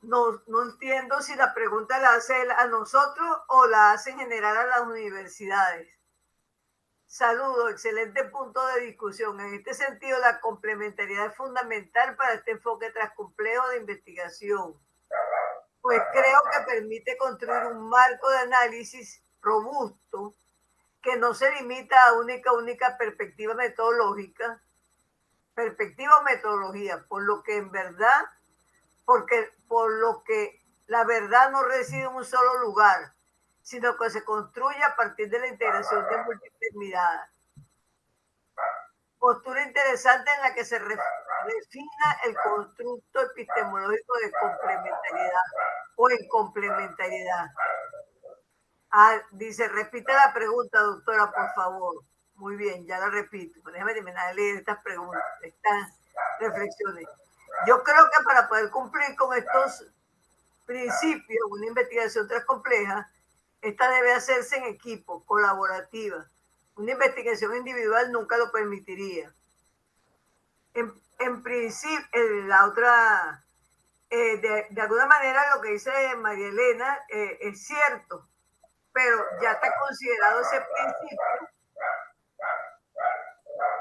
No entiendo si la pregunta la hace él a nosotros o la hace en general a las universidades. Saludos, excelente punto de discusión. En este sentido, la complementariedad es fundamental para este enfoque transcomplejo de investigación, pues creo que permite construir un marco de análisis robusto que no se limita a única perspectiva metodológica, perspectiva o metodología, por lo que la verdad no reside en un solo lugar, sino que se construye a partir de la integración de múltiples miradas. Postura interesante en la que se refina el constructo epistemológico de complementariedad o en complementariedad. Dice, repite la pregunta, doctora, por favor. Muy bien, ya la repito. Déjame terminar de leer estas preguntas, estas reflexiones. Yo creo que para poder cumplir con estos principios, una investigación transcompleja, esta debe hacerse en equipo, colaborativa. Una investigación individual nunca lo permitiría. En principio, la otra, de alguna manera lo que dice María Elena es cierto, pero ya está considerado ese principio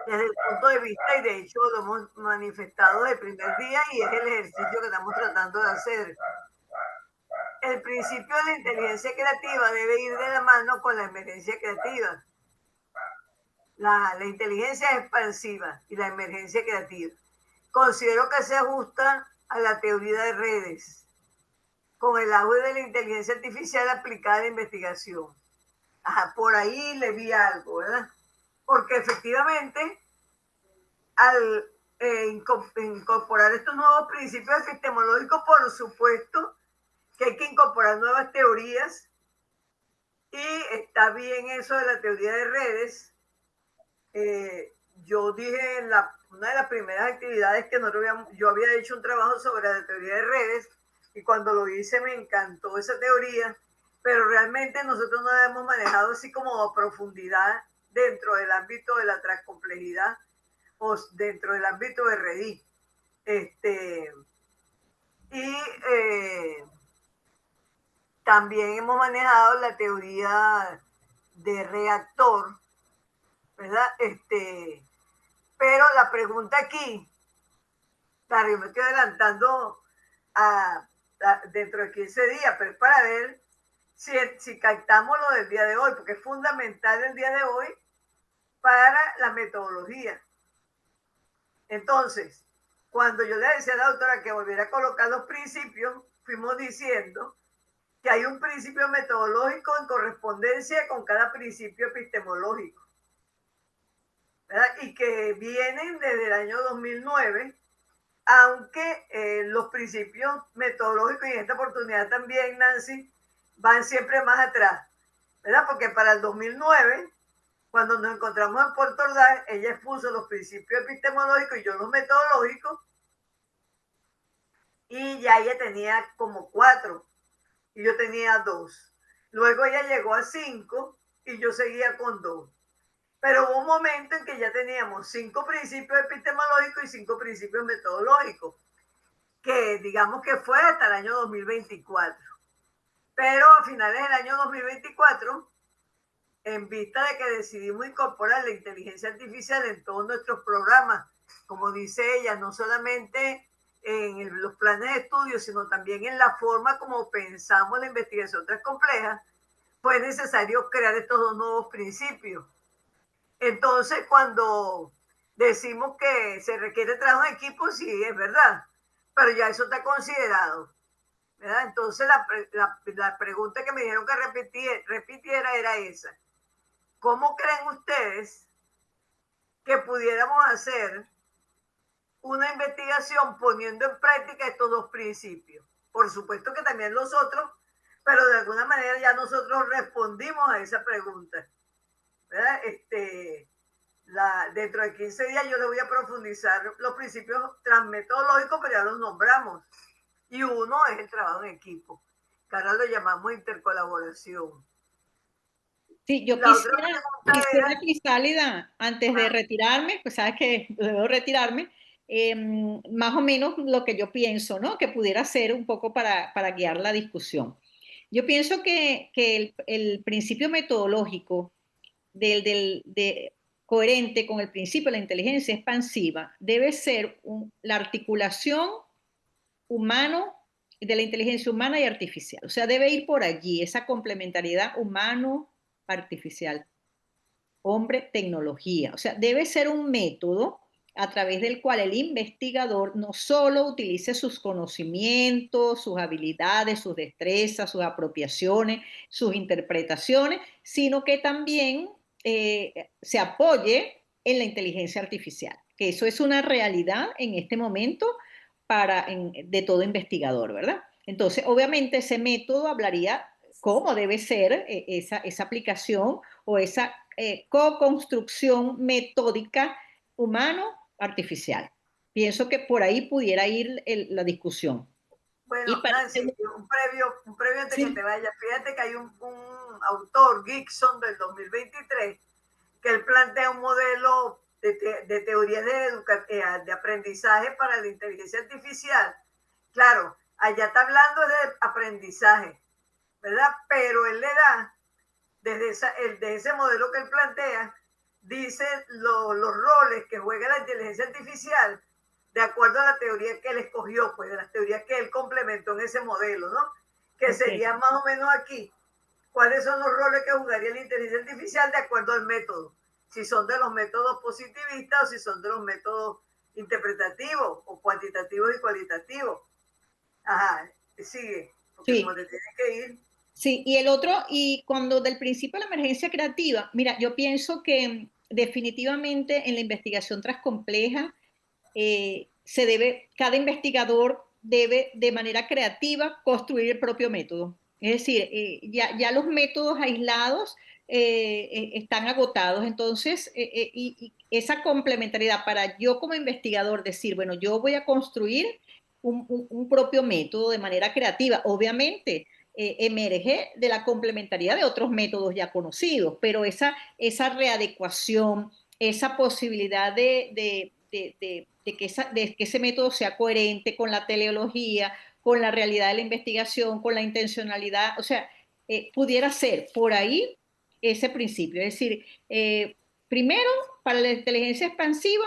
desde el punto de vista, y de hecho lo hemos manifestado desde el primer día, y es el ejercicio que estamos tratando de hacer. El principio de la inteligencia creativa debe ir de la mano con la emergencia creativa. La inteligencia expansiva y la emergencia creativa. Considero que se ajusta a la teoría de redes, con el auge de la inteligencia artificial aplicada a la investigación. Ajá, por ahí le vi algo, ¿verdad? Porque efectivamente, al incorporar estos nuevos principios epistemológicos, por supuesto que hay que incorporar nuevas teorías, y está bien eso de la teoría de redes. Yo dije en una de las primeras actividades que yo había hecho un trabajo sobre la teoría de redes, y cuando lo hice me encantó esa teoría, pero realmente nosotros no la hemos manejado así como a profundidad dentro del ámbito de la transcomplejidad o dentro del ámbito de REDI. También hemos manejado la teoría de reactor, ¿verdad? Pero la pregunta aquí, claro, yo me estoy adelantando dentro de 15 días, pero es para ver si captamos lo del día de hoy, porque es fundamental el día de hoy para la metodología. Entonces, cuando yo le decía a la doctora que volviera a colocar los principios, fuimos diciendo que hay un principio metodológico en correspondencia con cada principio epistemológico, ¿verdad? Y que vienen desde el año 2009, aunque los principios metodológicos, y en esta oportunidad también, Nancy, van siempre más atrás, ¿verdad? Porque para el 2009, cuando nos encontramos en Puerto Ordaz, ella expuso los principios epistemológicos y yo los metodológicos, y ya ella tenía como 4 y yo tenía 2. Luego ella llegó a 5 y yo seguía con 2. Pero hubo un momento en que ya teníamos 5 principios epistemológicos y 5 principios metodológicos, que digamos que fue hasta el año 2024. Pero a finales del año 2024, en vista de que decidimos incorporar la inteligencia artificial en todos nuestros programas, como dice ella, no solamente en los planes de estudio, sino también en la forma como pensamos la investigación compleja, fue necesario crear estos 2 nuevos principios. Entonces, cuando decimos que se requiere trabajo en equipo, sí, es verdad, pero ya eso está considerado, ¿verdad? Entonces, la pregunta que me dijeron que repitiera era esa. ¿Cómo creen ustedes que pudiéramos hacer una investigación poniendo en práctica estos 2 principios? Por supuesto que también los otros, pero de alguna manera ya nosotros respondimos a esa pregunta, ¿verdad? Dentro de 15 días yo les voy a profundizar los principios transmetodológicos, pero ya los nombramos. Y uno es el trabajo en equipo, que ahora lo llamamos intercolaboración. Sí, yo quisiera, Crisálida, antes de retirarme, pues sabes que debo retirarme, más o menos lo que yo pienso, ¿no? Que pudiera ser un poco para guiar la discusión. Yo pienso que el principio metodológico coherente con el principio de la inteligencia expansiva debe ser la articulación humano de la inteligencia humana y artificial. O sea, debe ir por allí, esa complementariedad humano-artificial, hombre-tecnología. O sea, debe ser un método a través del cual el investigador no solo utilice sus conocimientos, sus habilidades, sus destrezas, sus apropiaciones, sus interpretaciones, sino que también se apoye en la inteligencia artificial, que eso es una realidad en este momento de todo investigador, ¿verdad? Entonces, obviamente ese método hablaría cómo debe ser esa aplicación o esa co-construcción metódica humano-artificial. Pienso que por ahí pudiera ir la discusión. Bueno, Nancy, un previo antes que te vaya. Fíjate que hay un autor, Gibson, del 2023, que él plantea un modelo de teorías de aprendizaje para la inteligencia artificial. Claro, allá está hablando de aprendizaje, ¿verdad? Pero él le da, desde ese modelo que él plantea, dice los roles que juega la inteligencia artificial de acuerdo a la teoría que él escogió, pues de las teorías que él complementó en ese modelo, ¿no? Que sería más o menos aquí. ¿Cuáles son los roles que jugaría la inteligencia artificial de acuerdo al método? Si son de los métodos positivistas o si son de los métodos interpretativos o cuantitativos y cualitativos. Ajá, sigue, porque como te tienes que ir. Sí, y el otro, y cuando del principio de la emergencia creativa, mira, yo pienso que definitivamente en la investigación transcompleja cada investigador debe de manera creativa construir el propio método. Es decir, ya los métodos aislados están agotados, entonces, y esa complementariedad para yo como investigador decir, bueno, yo voy a construir un propio método de manera creativa, obviamente. Emerge de la complementariedad de otros métodos ya conocidos, pero esa readecuación, esa posibilidad de que ese método sea coherente con la teleología, con la realidad de la investigación, con la intencionalidad, o sea, pudiera ser por ahí ese principio. Es decir, primero, para la inteligencia expansiva,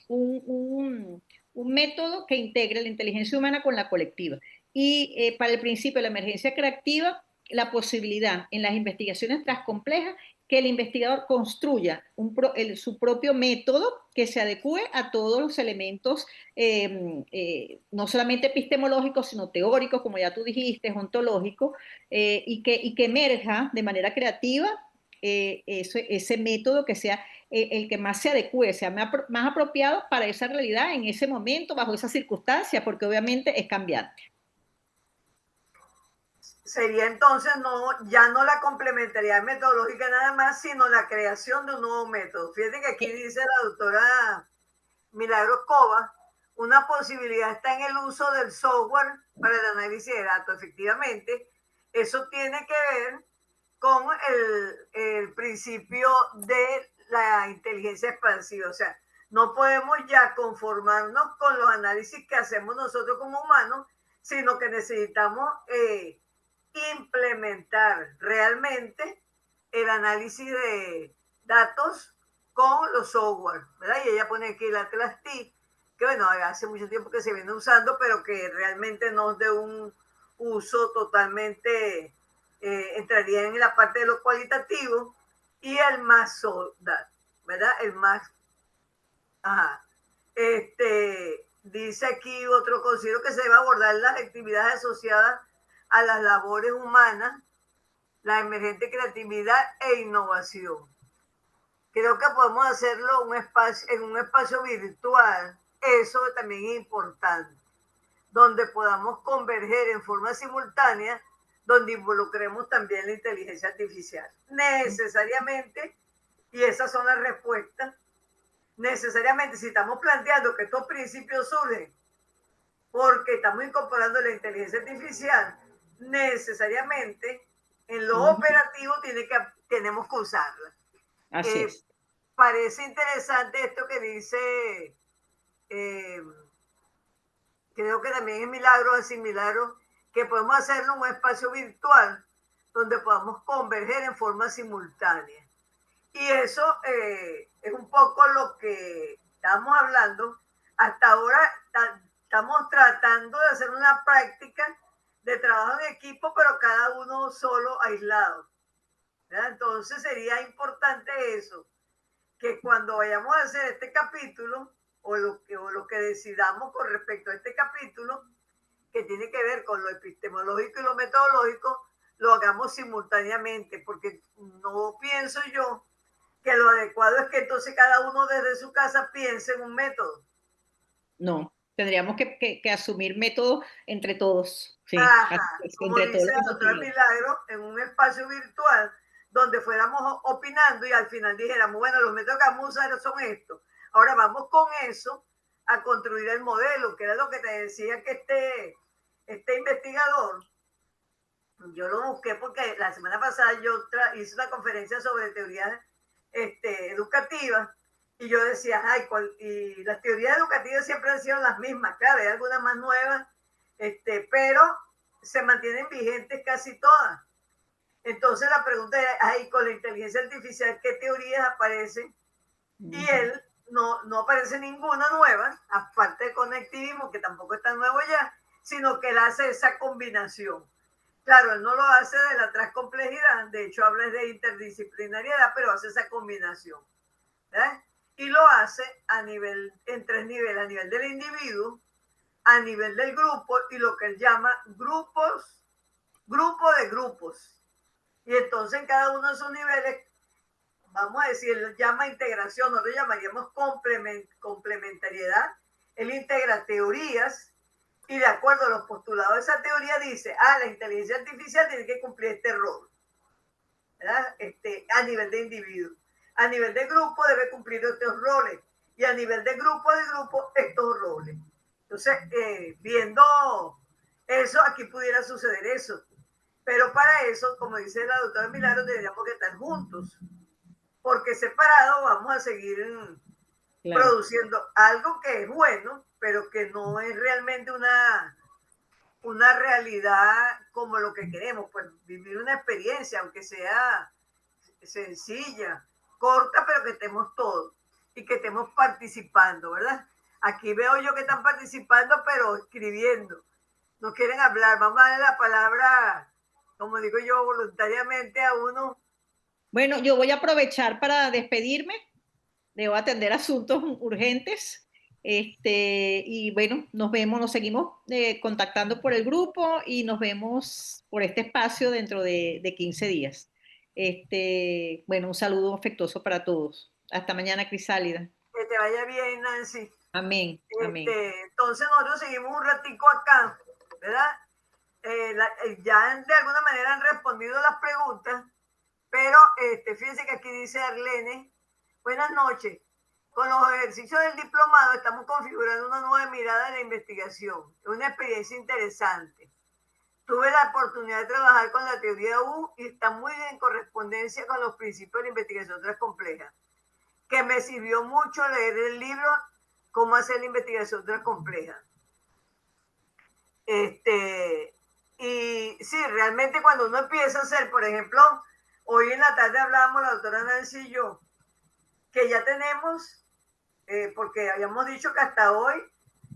un método que integre la inteligencia humana con la colectiva. Y para el principio de la emergencia creativa, la posibilidad en las investigaciones transcomplejas que el investigador construya su propio método que se adecue a todos los elementos, no solamente epistemológicos, sino teóricos, como ya tú dijiste, ontológicos, y que emerja de manera creativa ese método que sea el que más se adecue, sea más apropiado para esa realidad en ese momento, bajo esas circunstancias, porque obviamente es cambiante. Sería entonces ya no la complementariedad metodológica nada más, sino la creación de un nuevo método. Fíjate que aquí dice la doctora Milagros Cova, una posibilidad está en el uso del software para el análisis de datos. Efectivamente, eso tiene que ver con el principio de la inteligencia expansiva. O sea, no podemos ya conformarnos con los análisis que hacemos nosotros como humanos, sino que necesitamos implementar realmente el análisis de datos con los software, ¿verdad? Y ella pone aquí el Atlas T, que bueno, hace mucho tiempo que se viene usando, pero que realmente no es de un uso totalmente, entraría en la parte de lo cualitativo, y el más ¿verdad? El más, ajá. Dice aquí otro, considero que se debe abordar las actividades asociadas a las labores humanas, la emergente creatividad e innovación. Creo que podemos hacerlo en un espacio virtual, eso también es importante, donde podamos converger en forma simultánea, donde involucremos también la inteligencia artificial. Necesariamente, y esas son las respuestas, necesariamente si estamos planteando que estos principios surgen porque estamos incorporando la inteligencia artificial, necesariamente en lo operativo tenemos que usarla. Así es. Parece interesante esto que dice, creo que también es Milagro, que podemos hacerlo en un espacio virtual donde podamos converger en forma simultánea. Y eso es un poco lo que estamos hablando. Hasta ahora estamos tratando de hacer una práctica de trabajo en equipo, pero cada uno solo, aislado, ¿verdad? Entonces sería importante eso, que cuando vayamos a hacer este capítulo, o lo que decidamos con respecto a este capítulo, que tiene que ver con lo epistemológico y lo metodológico, lo hagamos simultáneamente, porque no pienso yo que lo adecuado es que entonces cada uno desde su casa piense en un método. No, tendríamos que asumir métodos entre todos. Sí, Ajá, como entre todos dice los la doctora investigadores. Milagro, en un espacio virtual donde fuéramos opinando y al final dijéramos, bueno, los métodos que vamos a usar son estos. Ahora vamos con eso a construir el modelo, que era lo que te decía que este investigador, yo lo busqué porque la semana pasada yo hice una conferencia sobre teorías educativas, y yo decía, ay, y las teorías educativas siempre han sido las mismas, claro, hay algunas más nuevas, pero se mantienen vigentes casi todas. Entonces la pregunta es, ay, con la inteligencia artificial, ¿qué teorías aparecen? Y él no aparece ninguna nueva, aparte de conectivismo, que tampoco es tan nuevo ya, sino que él hace esa combinación. Claro, él no lo hace de la transcomplejidad, de hecho habla de interdisciplinariedad, pero hace esa combinación, ¿verdad? Y lo hace en tres niveles: a nivel del individuo, a nivel del grupo, y lo que él llama grupo de grupos. Y entonces en cada uno de esos niveles, vamos a decir, él llama integración, nosotros llamaríamos complementariedad. Él integra teorías y de acuerdo a los postulados de esa teoría dice, la inteligencia artificial tiene que cumplir este rol, ¿verdad? A nivel de individuo. A nivel de grupo debe cumplir estos roles, y a nivel de grupo estos roles. Entonces, viendo eso, aquí pudiera suceder eso. Pero para eso, como dice la doctora Milagro, tendríamos que estar juntos, porque separados vamos a seguir produciendo algo que es bueno, pero que no es realmente una realidad como lo que queremos, pues vivir una experiencia, aunque sea sencilla, corta, pero que estemos todos y que estemos participando, ¿verdad? Aquí veo yo que están participando, pero escribiendo. No quieren hablar. Vamos a darle la palabra, como digo yo, voluntariamente a uno Bueno, yo voy a aprovechar para despedirme. Debo atender asuntos urgentes. Y bueno, nos vemos, nos seguimos contactando por el grupo y nos vemos por este espacio dentro de 15 días. Bueno, un saludo afectuoso para todos. Hasta mañana, Crisálida. Que te vaya bien, Nancy. Amén, amén. Entonces nosotros seguimos un ratico acá, ¿verdad? Ya de alguna manera han respondido las preguntas, pero fíjense que aquí dice Arlene, buenas noches. Con los ejercicios del diplomado estamos configurando una nueva mirada de la investigación. Es una experiencia interesante. Tuve la oportunidad de trabajar con la teoría U y está muy en correspondencia con los principios de la investigación transcompleja, que me sirvió mucho leer el libro Cómo hacer la investigación transcompleja. Y sí, realmente cuando uno empieza a hacer, por ejemplo, hoy en la tarde hablábamos la doctora Nancy y yo, que ya tenemos, porque habíamos dicho que hasta hoy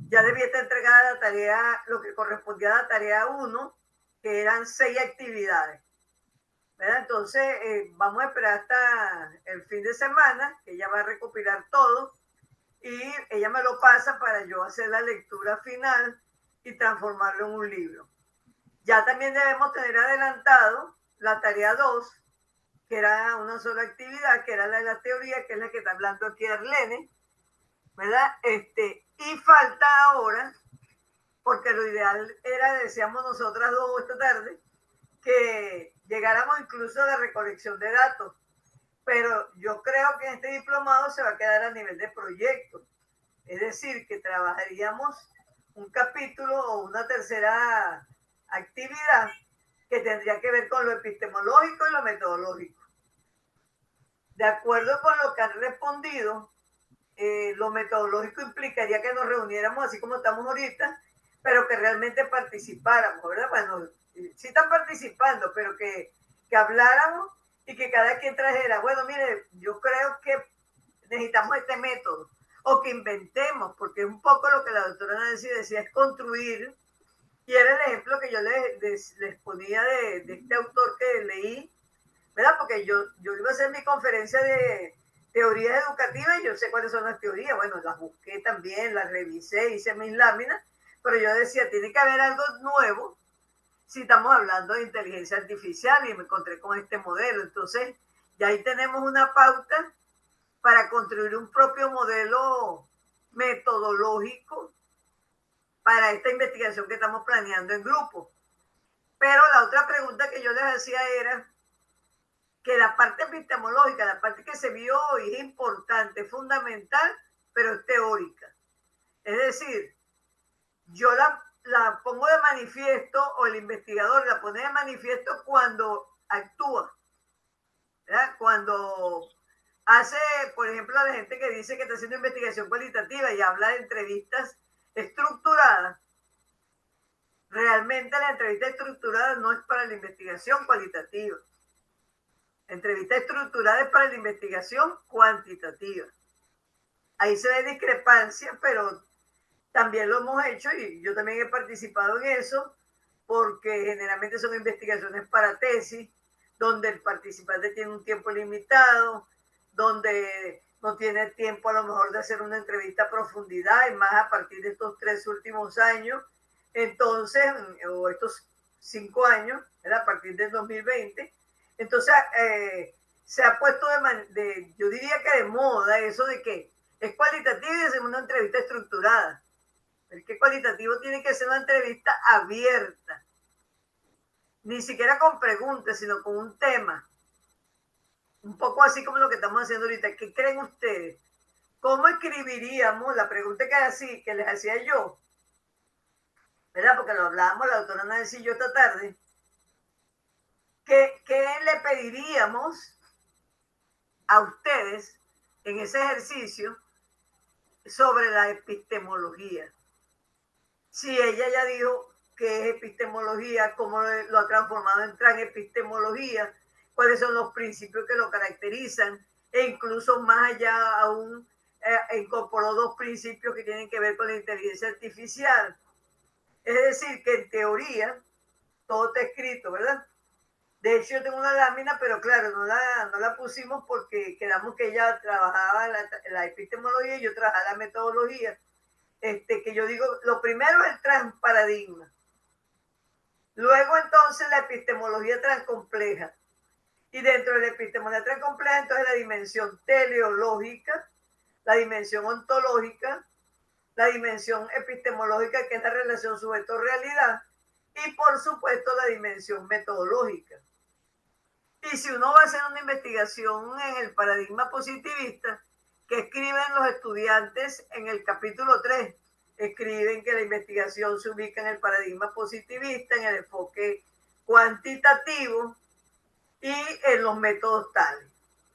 ya debía estar entregada la tarea, lo que correspondía a la tarea 1, que eran 6 actividades. ¿Verdad? Entonces, vamos a esperar hasta el fin de semana, que ella va a recopilar todo, y ella me lo pasa para yo hacer la lectura final y transformarlo en un libro. Ya también debemos tener adelantado la tarea 2, que era una sola actividad, que era la de la teoría, que es la que está hablando aquí Arlene, ¿verdad? Y falta ahora, porque lo ideal era, decíamos nosotras dos esta tarde, que llegáramos incluso a la recolección de datos, pero yo creo que este diplomado se va a quedar a nivel de proyecto, es decir, que trabajaríamos un capítulo o una tercera actividad que tendría que ver con lo epistemológico y lo metodológico. De acuerdo con lo que han respondido, lo metodológico implicaría que nos reuniéramos así como estamos ahorita, pero que realmente participáramos, ¿verdad? Bueno, sí están participando, pero que habláramos y que cada quien trajera, bueno, mire, yo creo que necesitamos este método, o que inventemos, porque es un poco lo que la doctora Nancy decía, es construir, y era el ejemplo que yo les ponía de este autor que leí, ¿verdad? Porque yo iba a hacer mi conferencia de teorías educativas y yo sé cuáles son las teorías, bueno, las busqué también, las revisé, hice mis láminas, pero yo decía, tiene que haber algo nuevo si estamos hablando de inteligencia artificial y me encontré con este modelo. Entonces, ya ahí tenemos una pauta para construir un propio modelo metodológico para esta investigación que estamos planeando en grupo. Pero la otra pregunta que yo les hacía era que la parte epistemológica, la parte que se vio hoy es importante, fundamental, pero es teórica. Es decir, yo la pongo de manifiesto, o el investigador la pone de manifiesto cuando actúa, ¿verdad? Cuando hace, por ejemplo, a la gente que dice que está haciendo investigación cualitativa y habla de entrevistas estructuradas, realmente la entrevista estructurada no es para la investigación cualitativa. La entrevista estructurada es para la investigación cuantitativa. Ahí se ve discrepancia, pero también lo hemos hecho y yo también he participado en eso, porque generalmente son investigaciones para tesis, donde el participante tiene un tiempo limitado, donde no tiene tiempo a lo mejor de hacer una entrevista a profundidad, y más a partir de estos 3 últimos años, entonces, o estos 5 años, ¿verdad? A partir del 2020, entonces se ha puesto yo diría que de moda eso de que es cualitativo y hacemos una entrevista estructurada. El que cualitativo tiene que ser una entrevista abierta, ni siquiera con preguntas, sino con un tema. Un poco así como lo que estamos haciendo ahorita. ¿Qué creen ustedes? ¿Cómo escribiríamos la pregunta que les hacía yo? ¿Verdad? Porque lo hablábamos la doctora Nancy y yo esta tarde. ¿Qué le pediríamos a ustedes en ese ejercicio sobre la epistemología? Si ella ya dijo qué es epistemología, cómo lo ha transformado en transepistemología, cuáles son los principios que lo caracterizan, e incluso más allá aún incorporó 2 principios que tienen que ver con la inteligencia artificial. Es decir, que en teoría todo está escrito, ¿verdad? De hecho, yo tengo una lámina, pero claro, no la pusimos porque quedamos que ella trabajaba la epistemología y yo trabajaba la metodología. Que yo digo, lo primero es el transparadigma. Luego entonces la epistemología transcompleja. Y dentro de la epistemología transcompleja, entonces la dimensión teleológica, la dimensión ontológica, la dimensión epistemológica, que es la relación sujeto-realidad, y por supuesto la dimensión metodológica. Y si uno va a hacer una investigación en el paradigma positivista, que escriben los estudiantes en el capítulo 3, escriben que la investigación se ubica en el paradigma positivista, en el enfoque cuantitativo y en los métodos tales.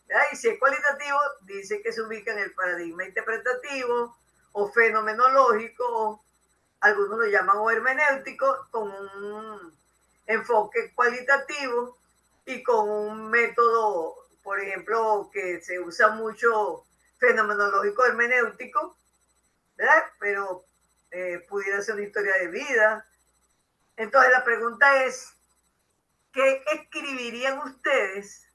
¿Verdad? Y si es cualitativo, dice que se ubica en el paradigma interpretativo o fenomenológico, algunos lo llaman o hermenéutico, con un enfoque cualitativo y con un método, por ejemplo, que se usa mucho, fenomenológico hermenéutico, ¿verdad? Pero pudiera ser una historia de vida. Entonces la pregunta es, ¿qué escribirían ustedes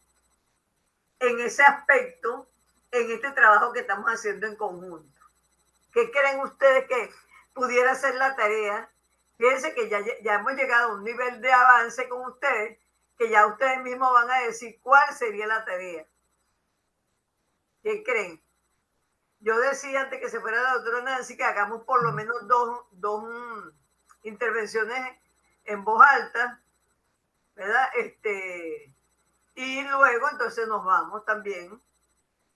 en ese aspecto, en este trabajo que estamos haciendo en conjunto? ¿Qué creen ustedes que pudiera ser la tarea? Fíjense que ya hemos llegado a un nivel de avance con ustedes, que ya ustedes mismos van a decir cuál sería la tarea. ¿Qué creen? Yo decía antes que se fuera la doctora Nancy que hagamos por lo menos dos intervenciones en voz alta, ¿verdad? Y luego entonces nos vamos también,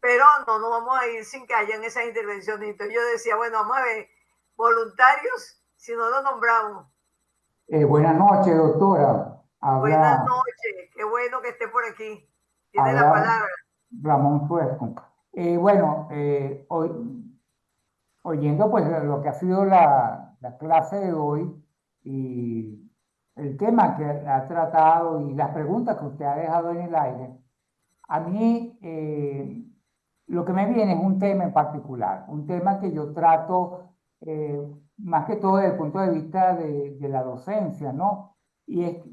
pero no nos vamos a ir sin que hayan esas intervenciones. Entonces yo decía, bueno, vamos a ver, voluntarios, si no lo nombramos. Buenas noches, doctora. Buenas Habla, noches, qué bueno que esté por aquí. Tiene la habla palabra. Ramón Suesco. Bueno, oyendo pues lo que ha sido la clase de hoy y el tema que ha tratado y las preguntas que usted ha dejado en el aire, a mí lo que me viene es un tema en particular, un tema que yo trato eh, más que todo desde el punto de vista de la docencia, ¿no?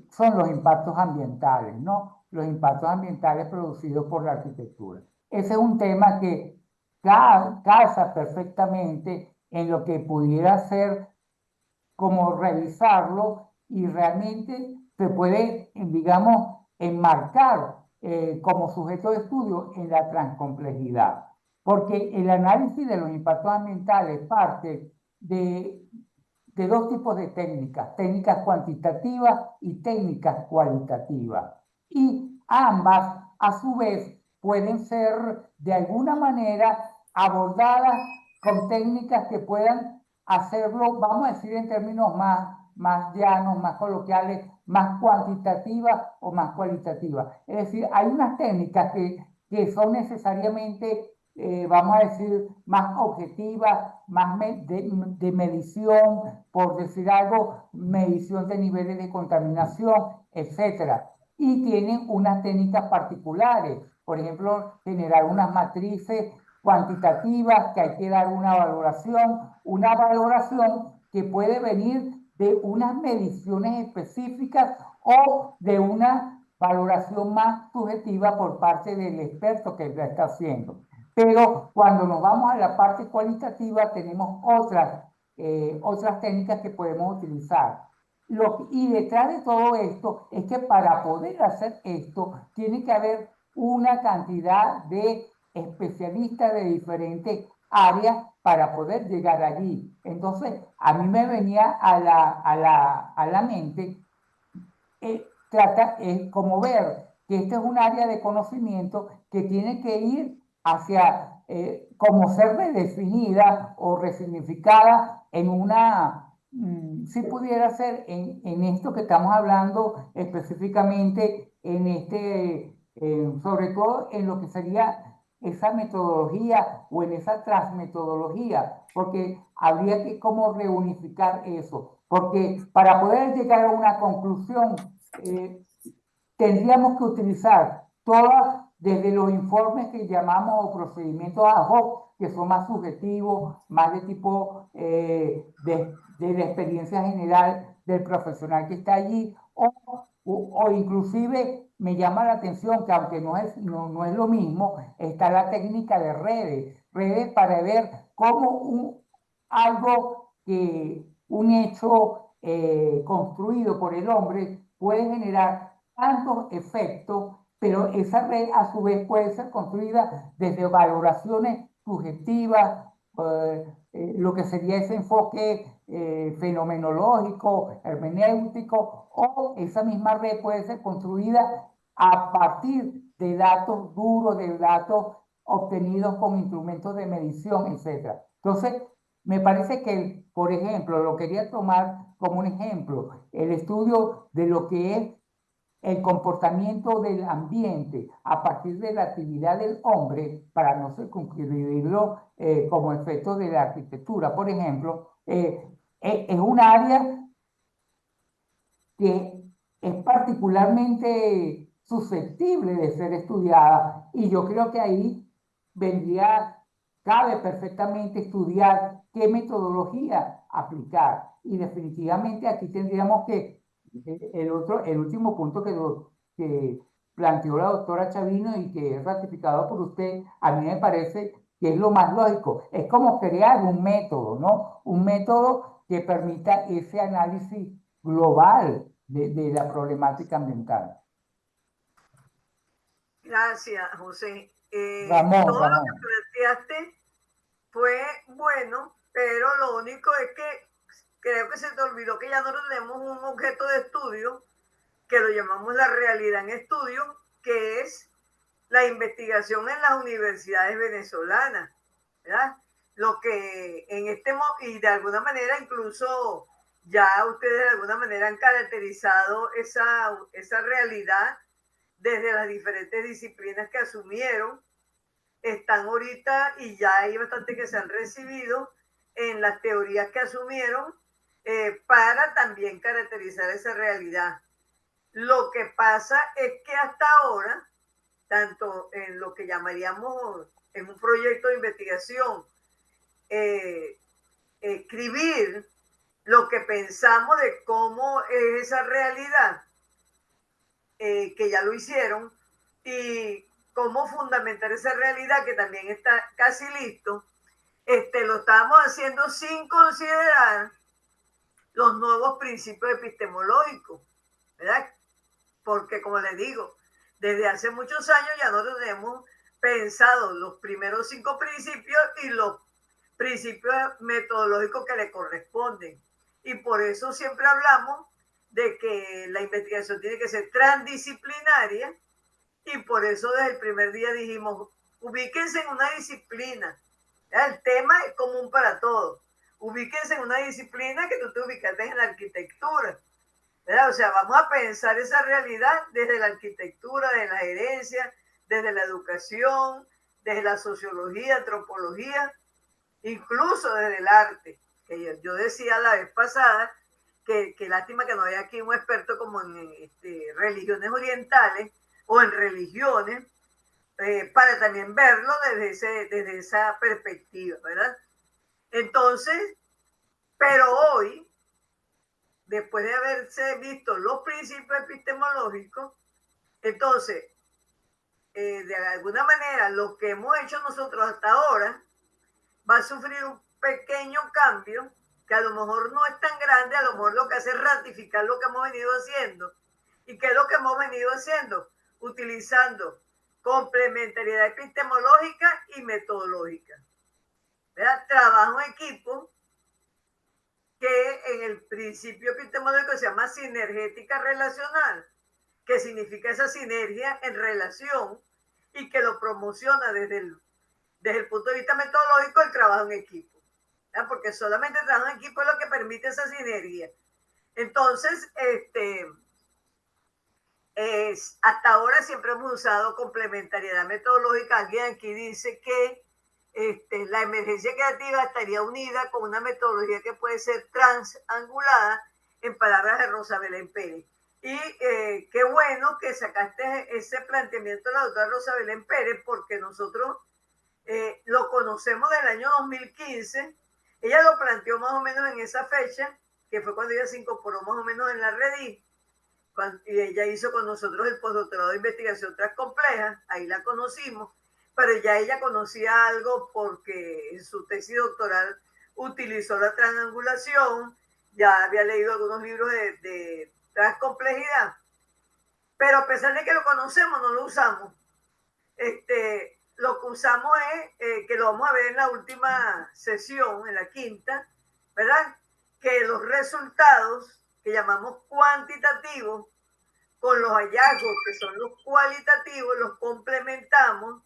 Son los impactos ambientales, ¿no? Los impactos ambientales producidos por la arquitectura. Ese es un tema que casa perfectamente en lo que pudiera ser como revisarlo y realmente se puede, digamos, enmarcar como sujeto de estudio en la transcomplejidad. Porque el análisis de los impactos ambientales parte de dos tipos de técnicas, técnicas cuantitativas y técnicas cualitativas. Y ambas, a su vez, pueden ser de alguna manera abordadas con técnicas que puedan hacerlo, vamos a decir en términos más llanos, más coloquiales, más cuantitativas o más cualitativas. Es decir, hay unas técnicas que son necesariamente vamos a decir, más objetivas, más de medición, por decir algo, medición de niveles de contaminación, etcétera. Y tienen unas técnicas particulares, por ejemplo, generar unas matrices cuantitativas que hay que dar una valoración que puede venir de unas mediciones específicas o de una valoración más subjetiva por parte del experto que la está haciendo. Pero cuando nos vamos a la parte cualitativa, tenemos otras técnicas que podemos utilizar. Y detrás de todo esto es que para poder hacer esto, tiene que haber una cantidad de especialistas de diferentes áreas para poder llegar allí. Entonces, a mí me venía a la mente es como ver que esta es un área de conocimiento que tiene que ir hacia como ser redefinida o resignificada en si pudiera ser en esto que estamos hablando específicamente, sobre todo en lo que sería esa metodología o en esa transmetodología, porque habría que como reunificar eso, porque para poder llegar a una conclusión tendríamos que utilizar todas, desde los informes que llamamos o procedimientos ad hoc, que son más subjetivos, más de tipo de la experiencia general del profesional que está allí, o inclusive me llama la atención que aunque no es lo mismo, está la técnica de redes para ver cómo un hecho construido por el hombre puede generar tantos efectos, pero esa red a su vez puede ser construida desde valoraciones subjetivas, lo que sería ese enfoque fenomenológico, hermenéutico, o esa misma red puede ser construida a partir de datos duros, de datos obtenidos con instrumentos de medición, etcétera. Entonces, me parece que, por ejemplo, lo quería tomar como un ejemplo, el estudio de lo que es el comportamiento del ambiente a partir de la actividad del hombre, para no circunscribirlo como efecto de la arquitectura, por ejemplo, es un área que es particularmente susceptible de ser estudiada y yo creo que ahí cabe perfectamente estudiar qué metodología aplicar y definitivamente aquí tendríamos que el último punto que planteó la doctora Chavino y que es ratificado por usted, a mí me parece que es lo más lógico. Es como crear un método, ¿no? Un método que permita ese análisis global de la problemática ambiental. Gracias, José. Ramón, Todo lo Ramón. que planteaste fue bueno, pero lo único es que creo que se te olvidó que ya no tenemos un objeto de estudio que lo llamamos la realidad en estudio, que es la investigación en las universidades venezolanas, ¿verdad? Lo que en y de alguna manera incluso ya ustedes de alguna manera han caracterizado esa realidad desde las diferentes disciplinas que asumieron, están ahorita y ya hay bastante que se han recibido en las teorías que asumieron para también caracterizar esa realidad. Lo que pasa es que hasta ahora, tanto en lo que llamaríamos en un proyecto de investigación, escribir lo que pensamos de cómo es esa realidad, que ya lo hicieron, y cómo fundamentar esa realidad, que también está casi listo, lo estábamos haciendo sin considerar los nuevos principios epistemológicos, ¿verdad? Porque, como les digo, desde hace muchos años ya no tenemos pensado los primeros 5 principios y los principios metodológicos que le corresponden. Y por eso siempre hablamos de que la investigación tiene que ser transdisciplinaria, y por eso desde el primer día dijimos, ubíquense en una disciplina. El tema es común para todos. Ubíquense en una disciplina que tú te ubicaste en la arquitectura, ¿verdad? O sea, vamos a pensar esa realidad desde la arquitectura, desde la gerencia, desde la educación, desde la sociología, antropología, incluso desde el arte. Que yo decía la vez pasada que lástima que no haya aquí un experto como en religiones orientales o en religiones, para también verlo desde esa perspectiva, ¿verdad? Entonces, pero hoy, después de haberse visto los principios epistemológicos, entonces, de alguna manera, lo que hemos hecho nosotros hasta ahora va a sufrir un pequeño cambio, que a lo mejor no es tan grande, a lo mejor lo que hace es ratificar lo que hemos venido haciendo. ¿Y qué es lo que hemos venido haciendo? Utilizando complementariedad epistemológica y metodológica, ¿verdad? Trabajo en equipo, que en el principio epistemológico se llama sinergética relacional, que significa esa sinergia en relación, y que lo promociona desde el punto de vista metodológico el trabajo en equipo, ¿verdad? Porque solamente el trabajo en equipo es lo que permite esa sinergia. Entonces, hasta ahora siempre hemos usado complementariedad metodológica. Alguien aquí dice que la emergencia creativa estaría unida con una metodología que puede ser transangulada, en palabras de Rosa Belén Pérez. Y qué bueno que sacaste ese planteamiento de la doctora Rosa Belén Pérez, porque nosotros lo conocemos del año 2015. Ella lo planteó más o menos en esa fecha, que fue cuando ella se incorporó más o menos en la REDI, y ella hizo con nosotros el postdoctorado de investigación transcompleja, ahí la conocimos, pero ya ella conocía algo porque en su tesis doctoral utilizó la transangulación, ya había leído algunos libros de transcomplejidad, pero a pesar de que lo conocemos, no lo usamos. Lo que usamos es, que lo vamos a ver en la última sesión, en la quinta, ¿verdad? Que los resultados que llamamos cuantitativos con los hallazgos que son los cualitativos los complementamos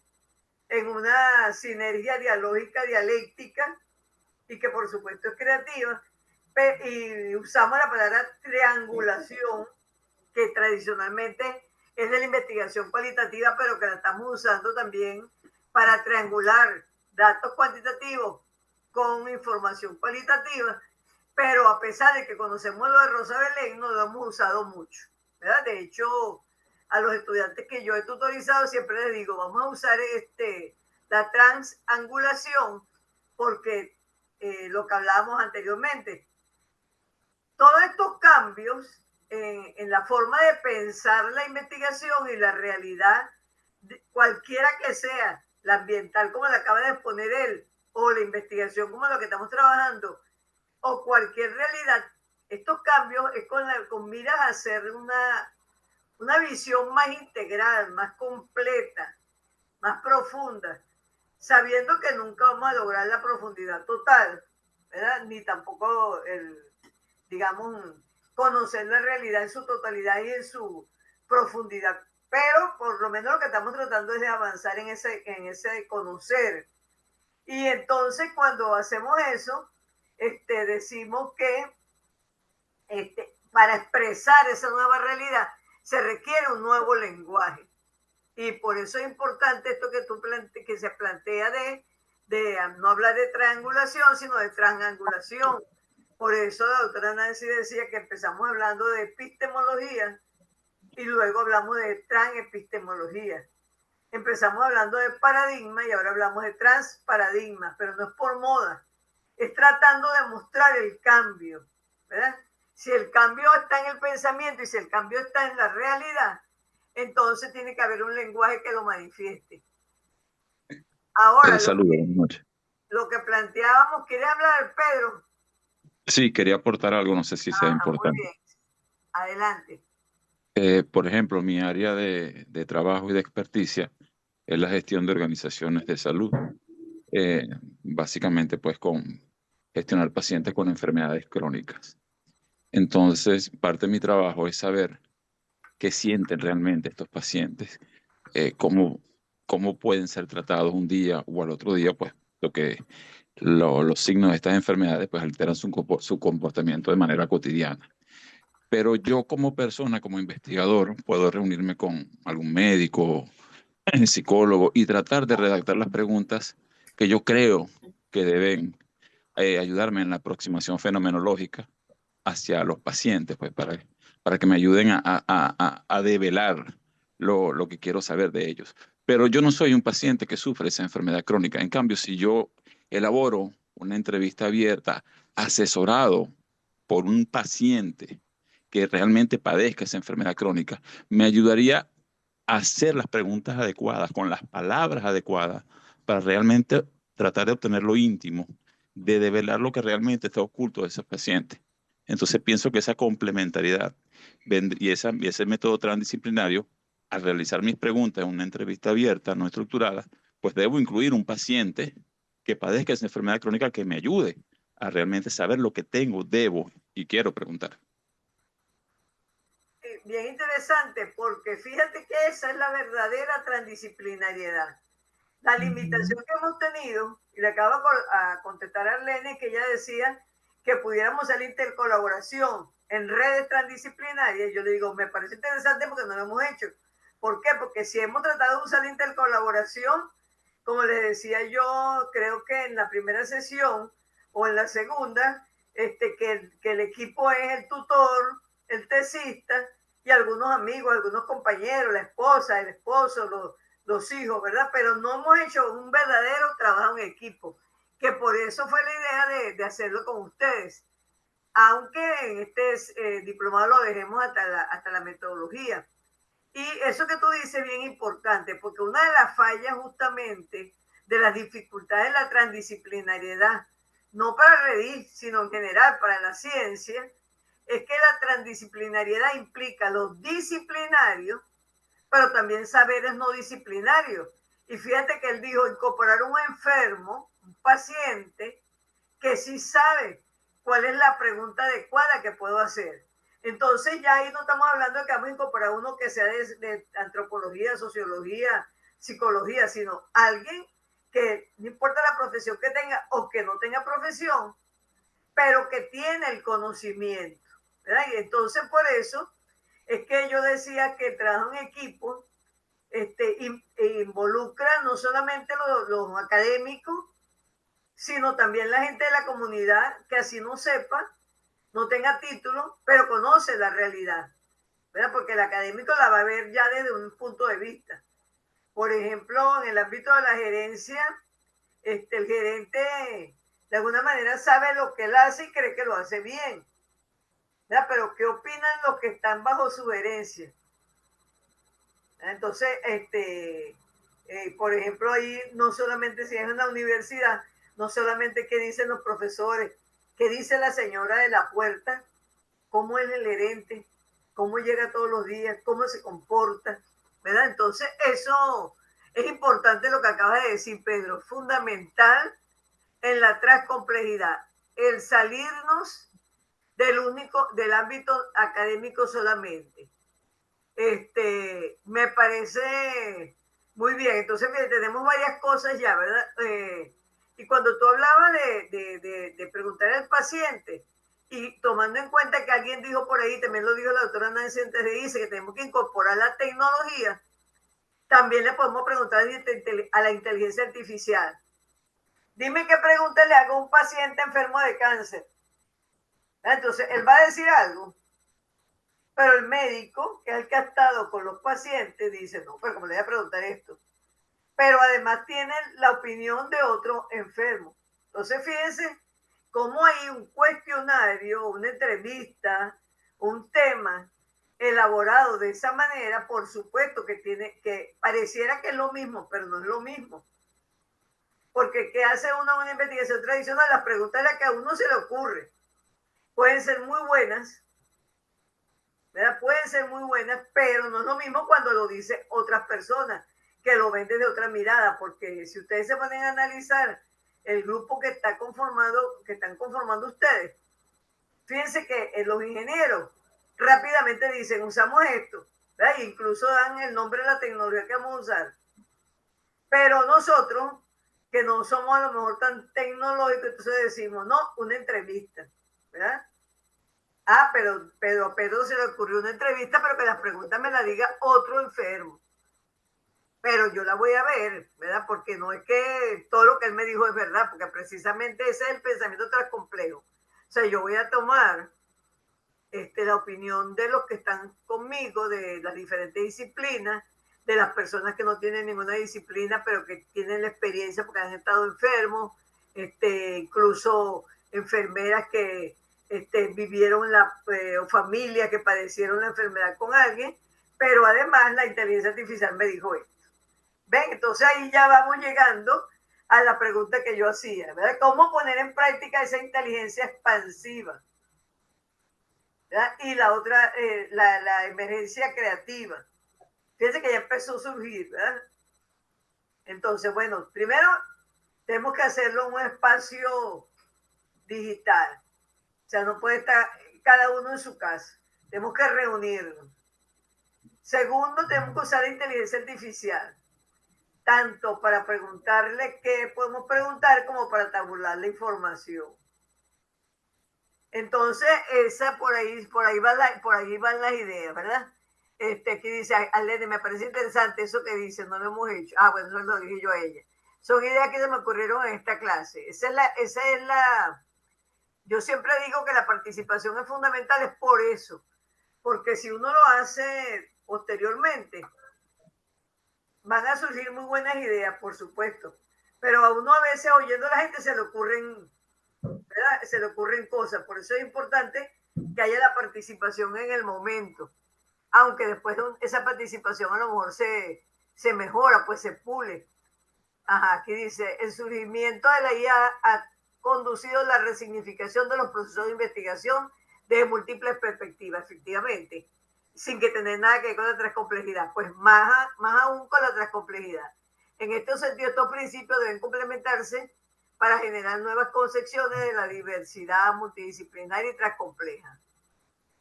en una sinergia dialógica, dialéctica y que por supuesto es creativa, y usamos la palabra triangulación, que tradicionalmente es de la investigación cualitativa, pero que la estamos usando también para triangular datos cuantitativos con información cualitativa, pero a pesar de que conocemos lo de Rosa Belén, no lo hemos usado mucho, ¿verdad? De hecho, a los estudiantes que yo he tutorizado siempre les digo, vamos a usar la transangulación, porque lo que hablábamos anteriormente, todos estos cambios en la forma de pensar la investigación y la realidad, cualquiera que sea, la ambiental como la acaba de exponer él, o la investigación como la que estamos trabajando, o cualquier realidad, estos cambios es con miras a hacer una visión más integral, más completa, más profunda, sabiendo que nunca vamos a lograr la profundidad total, ¿verdad? Ni tampoco digamos, conocer la realidad en su totalidad y en su profundidad. Pero por lo menos lo que estamos tratando es de avanzar en ese conocer. Y entonces cuando hacemos eso, decimos que para expresar esa nueva realidad se requiere un nuevo lenguaje. Y por eso es importante esto que se plantea de no hablar de triangulación, sino de transangulación. Por eso la doctora Nancy decía que empezamos hablando de epistemología y luego hablamos de transepistemología. Empezamos hablando de paradigma y ahora hablamos de transparadigma, pero no es por moda, es tratando de mostrar el cambio, ¿verdad? Si el cambio está en el pensamiento y si el cambio está en la realidad, entonces tiene que haber un lenguaje que lo manifieste. Ahora, lo que planteábamos, ¿quiere hablar, Pedro? Sí, quería aportar algo, no sé si sea importante. Muy bien. Adelante. Por ejemplo, mi área de trabajo y de experticia es la gestión de organizaciones de salud. Básicamente, pues, con gestionar pacientes con enfermedades crónicas. Entonces, parte de mi trabajo es saber qué sienten realmente estos pacientes, cómo pueden ser tratados un día o al otro día, pues, los signos de estas enfermedades, pues, alteran su comportamiento de manera cotidiana. Pero yo como persona, como investigador, puedo reunirme con algún médico, psicólogo y tratar de redactar las preguntas que yo creo que deben ayudarme en la aproximación fenomenológica hacia los pacientes, pues para que me ayuden a develar lo que quiero saber de ellos. Pero yo no soy un paciente que sufre esa enfermedad crónica. En cambio, si yo elaboro una entrevista abierta, asesorado por un paciente que realmente padezca esa enfermedad crónica, me ayudaría a hacer las preguntas adecuadas, con las palabras adecuadas, para realmente tratar de obtener lo íntimo, de develar lo que realmente está oculto de ese paciente. Entonces pienso que esa complementariedad y ese método transdisciplinario, al realizar mis preguntas en una entrevista abierta, no estructurada, pues debo incluir un paciente que padezca esa enfermedad crónica que me ayude a realmente saber lo que tengo, debo y quiero preguntar. Bien interesante, porque fíjate que esa es la verdadera transdisciplinariedad. La limitación que hemos tenido, y le acabo a contestar a Arlene, que ella decía que pudiéramos hacer intercolaboración en redes transdisciplinarias. Yo le digo, me parece interesante porque no lo hemos hecho. ¿Por qué? Porque si hemos tratado de usar la intercolaboración, como les decía yo, creo que en la primera sesión o en la segunda, que el equipo es el tutor, el tesista y algunos amigos, algunos compañeros, la esposa, el esposo, los hijos, ¿verdad? Pero no hemos hecho un verdadero trabajo en equipo, que por eso fue la idea de hacerlo con ustedes. aunque en este diplomado lo dejemos hasta la metodología. Y eso que tú dices es bien importante, porque una de las fallas justamente de las dificultades de la transdisciplinariedad, no para Redis, sino en general para la ciencia, es que la transdisciplinariedad implica los disciplinarios, pero también saberes no disciplinarios. Y fíjate que él dijo incorporar un enfermo, un paciente, que sí sabe cuál es la pregunta adecuada que puedo hacer. Entonces ya ahí no estamos hablando de que vamos a incorporar uno que sea de antropología, sociología, psicología, sino alguien que no importa la profesión que tenga o que no tenga profesión, pero que tiene el conocimiento, ¿verdad? Y entonces por eso es que yo decía que el trabajo en equipo involucra no solamente los académicos, sino también la gente de la comunidad que así no sepa, no tenga título, pero conoce la realidad, ¿verdad? Porque el académico la va a ver ya desde un punto de vista. Por ejemplo, en el ámbito de la gerencia, el gerente de alguna manera sabe lo que él hace y cree que lo hace bien, ¿verdad? Pero ¿qué opinan los que están bajo su gerencia? Entonces, por ejemplo, ahí no solamente si es en la universidad, no solamente qué dicen los profesores, qué dice la señora de la puerta, cómo es el gerente, cómo llega todos los días, cómo se comporta, ¿verdad? Entonces, eso es importante lo que acabas de decir, Pedro, fundamental en la transcomplejidad, el salirnos del ámbito académico solamente. Me parece muy bien. Entonces, tenemos varias cosas ya, ¿verdad? Y cuando tú hablabas de preguntar al paciente, y tomando en cuenta que alguien dijo por ahí, también lo dijo la doctora Nancy antes de irse, que tenemos que incorporar la tecnología, también le podemos preguntar a la inteligencia artificial. Dime qué pregunta le hago a un paciente enfermo de cáncer. Entonces, él va a decir algo. Pero el médico, que es el que ha estado con los pacientes, dice, no, pero ¿cómo le voy a preguntar esto? Pero además tiene la opinión de otro enfermo. Entonces, fíjense cómo hay un cuestionario, una entrevista, un tema elaborado de esa manera, por supuesto que pareciera que es lo mismo, pero no es lo mismo. Porque ¿qué hace una investigación tradicional? Las preguntas a las que a uno se le ocurre pueden ser muy buenas, ¿verdad? Pueden ser muy buenas, pero no es lo mismo cuando lo dicen otras personas que lo ven desde otra mirada, porque si ustedes se ponen a analizar el grupo que están conformando ustedes, fíjense que los ingenieros rápidamente dicen, usamos esto, ¿verdad? E incluso dan el nombre de la tecnología que vamos a usar. Pero nosotros, que no somos a lo mejor tan tecnológicos, entonces decimos, no, una entrevista, ¿verdad? Ah, pero a Pedro se le ocurrió una entrevista, pero que las preguntas me las diga otro enfermo. Pero yo la voy a ver, ¿verdad? Porque no es que todo lo que él me dijo es verdad, porque precisamente ese es el pensamiento transcomplejo. O sea, yo voy a tomar la opinión de los que están conmigo, de las diferentes disciplinas, de las personas que no tienen ninguna disciplina, pero que tienen la experiencia porque han estado enfermos, incluso enfermeras que vivieron o familias que padecieron la enfermedad con alguien, pero además la inteligencia artificial me dijo esto. ¿Ven? Entonces ahí ya vamos llegando a la pregunta que yo hacía, ¿verdad? ¿Cómo poner en práctica esa inteligencia expansiva? ¿Verdad? Y la otra, la emergencia creativa. Fíjense que ya empezó a surgir, ¿verdad? Entonces, bueno, primero tenemos que hacerlo en un espacio digital. O sea, no puede estar cada uno en su casa. Tenemos que reunirnos. Segundo, tenemos que usar la inteligencia artificial, tanto para preguntarle qué podemos preguntar como para tabular la información. Entonces, por ahí van las ideas, ¿verdad? Aquí dice, Alene, me parece interesante eso que dice, no lo hemos hecho. Ah, bueno, eso lo dije yo a ella. Son ideas que se me ocurrieron en esta clase. Yo siempre digo que la participación es fundamental, es por eso. Porque si uno lo hace posteriormente, van a surgir muy buenas ideas, por supuesto. Pero a uno a veces oyendo a la gente se le ocurren ¿verdad? Se le ocurren cosas. Por eso es importante que haya la participación en el momento. Aunque después esa participación a lo mejor se mejora, pues se pule. Ajá, aquí dice, el surgimiento de la IA ha conducido a la resignificación de los procesos de investigación desde múltiples perspectivas, efectivamente, sin que tener nada que ver con la transcomplejidad, pues más aún con la transcomplejidad. En este sentido, estos principios deben complementarse para generar nuevas concepciones de la diversidad multidisciplinaria y transcompleja.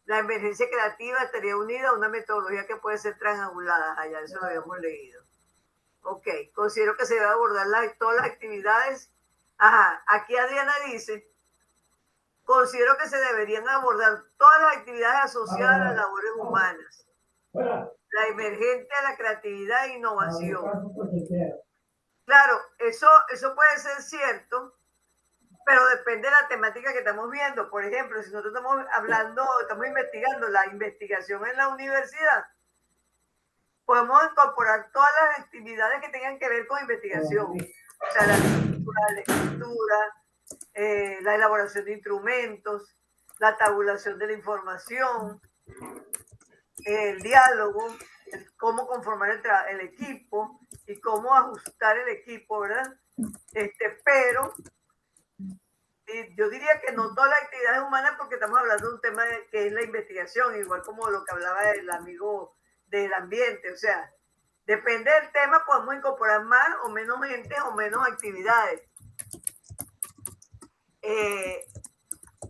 La emergencia creativa estaría unida a una metodología que puede ser triangulada. Allá, eso lo habíamos leído. Ok, considero que se debe abordar todas las actividades. Ajá, aquí Adriana dice, considero que se deberían abordar todas las actividades asociadas a las labores humanas. La emergente a la creatividad e innovación. Claro, eso puede ser cierto, pero depende de la temática que estamos viendo. Por ejemplo, si nosotros estamos investigando la investigación en la universidad, podemos incorporar todas las actividades que tengan que ver con investigación. O sea, la escritura, la elaboración de instrumentos, la tabulación de la información, el diálogo, cómo conformar el equipo y cómo ajustar el equipo, ¿verdad? Pero yo diría que no todas las actividades humanas, porque estamos hablando de un tema que es la investigación, igual como lo que hablaba el amigo del ambiente. O sea, depende del tema, podemos incorporar más o menos gente o menos actividades.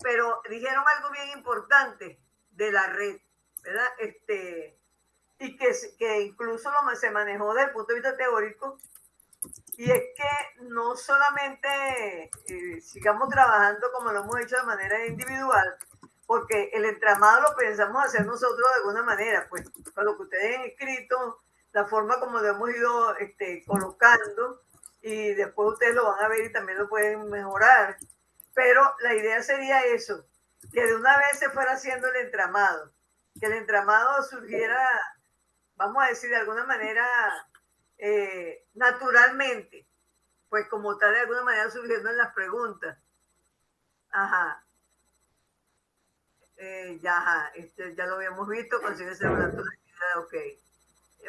Pero dijeron algo bien importante de la red, ¿verdad? Y que incluso se manejó desde el punto de vista teórico. Y es que no solamente sigamos trabajando como lo hemos hecho de manera individual, porque el entramado lo pensamos hacer nosotros de alguna manera, pues con lo que ustedes han escrito, la forma como lo hemos ido colocando, y después ustedes lo van a ver y también lo pueden mejorar. Pero la idea sería eso, que de una vez se fuera haciendo el entramado, que el entramado surgiera, vamos a decir de alguna manera, naturalmente, pues como tal, de alguna manera surgiendo en las preguntas. Ajá. Ya lo habíamos visto, consigue ser una actividad, ok.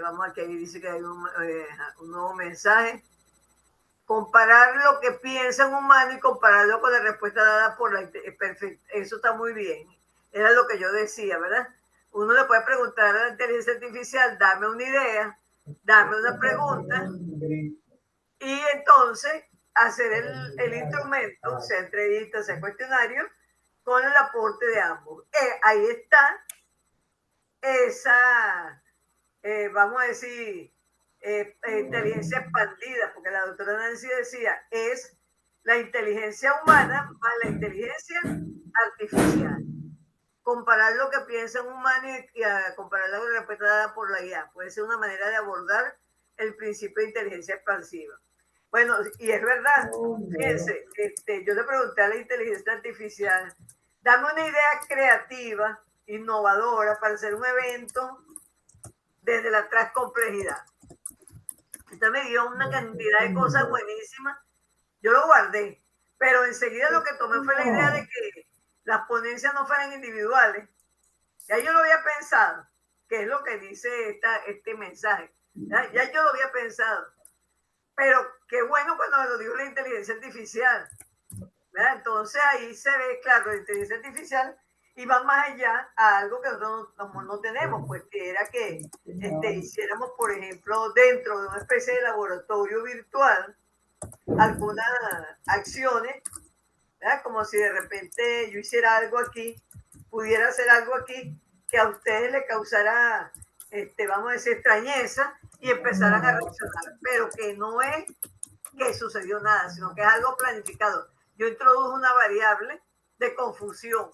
Vamos aquí, ahí dice que hay un nuevo mensaje. Comparar lo que piensa un humano y compararlo con la respuesta dada por perfecto. Eso está muy bien. Era lo que yo decía, ¿verdad? Uno le puede preguntar a la inteligencia artificial, dame una idea, dame una pregunta, y entonces hacer el instrumento, sea entrevista, sea cuestionario, con el aporte de ambos. Ahí está esa, vamos a decir, inteligencia expandida, porque la doctora Nancy decía, es la inteligencia humana más la inteligencia artificial. Comparar lo que piensa un humano y comparar la respuesta dada por la IA puede ser una manera de abordar el principio de inteligencia expansiva. Bueno, y es verdad, fíjense, yo le pregunté a la inteligencia artificial, dame una idea creativa, innovadora para hacer un evento desde la transcomplejidad. Usted me dio una cantidad de cosas buenísimas, yo lo guardé, pero enseguida lo que tomé fue la idea de que las ponencias no fueran individuales. Ya yo lo había pensado, que es lo que dice este mensaje. Ya yo lo había pensado. Pero qué bueno cuando me lo dijo la inteligencia artificial, ¿verdad? Entonces ahí se ve, claro, la inteligencia artificial iba más allá a algo que nosotros no tenemos, pues que era que hiciéramos, por ejemplo, dentro de una especie de laboratorio virtual, algunas acciones, ¿verdad? Como si de repente yo hiciera algo aquí, pudiera hacer algo aquí que a ustedes les causara, vamos a decir, extrañeza, y empezaran a reaccionar, pero que no es que sucedió nada, sino que es algo planificado. Yo introduje una variable de confusión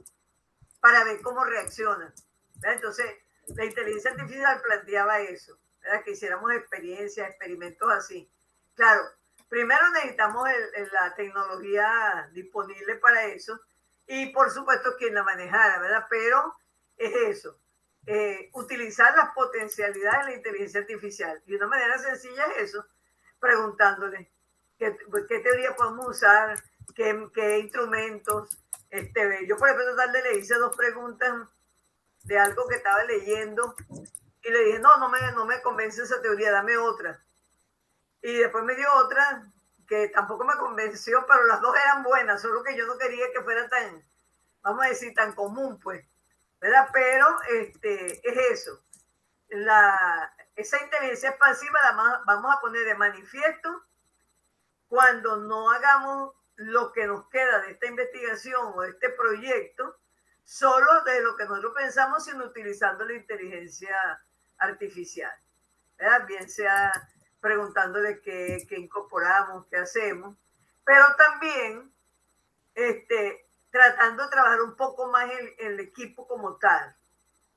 para ver cómo reaccionan, ¿verdad? Entonces, la inteligencia artificial planteaba eso, ¿verdad? Que hiciéramos experiencias, experimentos así. Claro, primero necesitamos la tecnología disponible para eso, y por supuesto quien la manejara, ¿verdad? Pero es eso, utilizar las potencialidades de la inteligencia artificial. Y una manera sencilla es eso, preguntándole qué teoría podemos usar, qué instrumentos. Yo, por ejemplo, tarde le hice 2 preguntas de algo que estaba leyendo y le dije, no me convence esa teoría, dame otra. Y después me dio otra que tampoco me convenció, pero las 2 eran buenas, solo que yo no quería que fuera tan, vamos a decir, tan común, pues, ¿verdad? Pero es eso. Esa inteligencia expansiva la vamos a poner de manifiesto cuando no hagamos lo que nos queda de esta investigación o de este proyecto solo de lo que nosotros pensamos, sino utilizando la inteligencia artificial, ¿verdad? Bien sea preguntándole qué incorporamos, qué hacemos, pero también tratando de trabajar un poco más el equipo como tal,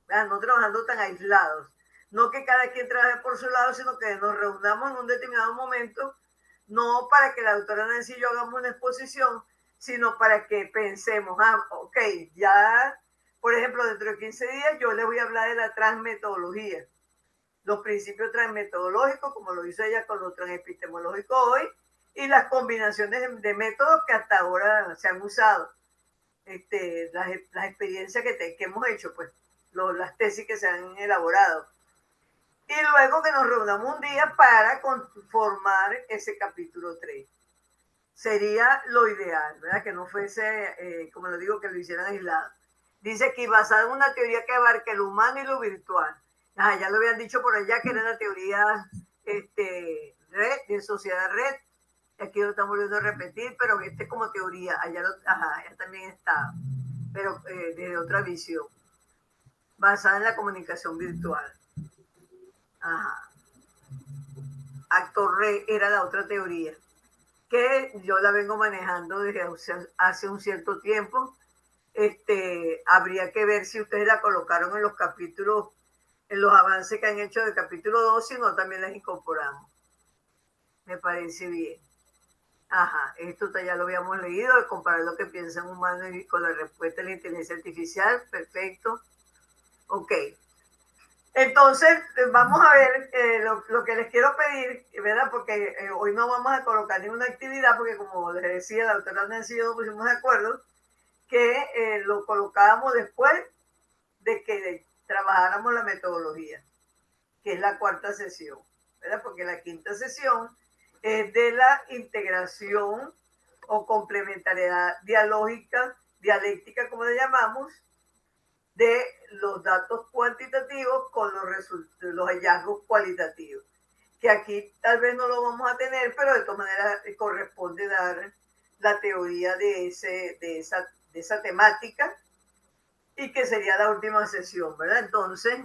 ¿verdad? No trabajando tan aislados, no que cada quien trabaje por su lado, sino que nos reunamos en un determinado momento, no para que la doctora Nancy y yo hagamos una exposición, sino para que pensemos, ok, ya, por ejemplo, dentro de 15 días yo les voy a hablar de la transmetodología, los principios transmetodológicos, como lo hizo ella con lo transepistemológico hoy, y las combinaciones de métodos que hasta ahora se han usado, las experiencias que hemos hecho, pues, las tesis que se han elaborado. Y luego que nos reunamos un día para conformar ese capítulo 3. Sería lo ideal, ¿verdad? Que no fuese, como lo digo, que lo hicieran aislado. Dice aquí, basado en una teoría que abarca lo humano y lo virtual. Ya lo habían dicho por allá, que era la teoría red, de sociedad red. Aquí lo estamos volviendo a repetir, pero como teoría, allá también está, pero desde otra visión, basada en la comunicación virtual. Actor red era la otra teoría, que yo la vengo manejando desde hace un cierto tiempo. Habría que ver si ustedes la colocaron en los capítulos, en los avances que han hecho del capítulo 2, si no también las incorporamos. Me parece bien. Esto ya lo habíamos leído, de comparar lo que piensan humanos con la respuesta de la inteligencia artificial. Perfecto. Ok. Entonces, vamos a ver lo que les quiero pedir, ¿verdad? Porque hoy no vamos a colocar ninguna actividad, porque como les decía, la doctora Nancy y yo nos pusimos de acuerdo que lo colocábamos después de que trabajáramos la metodología, que es la 4ª sesión, ¿verdad? Porque la 5ª sesión es de la integración o complementariedad dialéctica, como le llamamos, de los datos cuantitativos con los hallazgos cualitativos, que aquí tal vez no lo vamos a tener, pero de todas maneras corresponde dar la teoría de esa temática, y que sería la última sesión, ¿verdad? Entonces,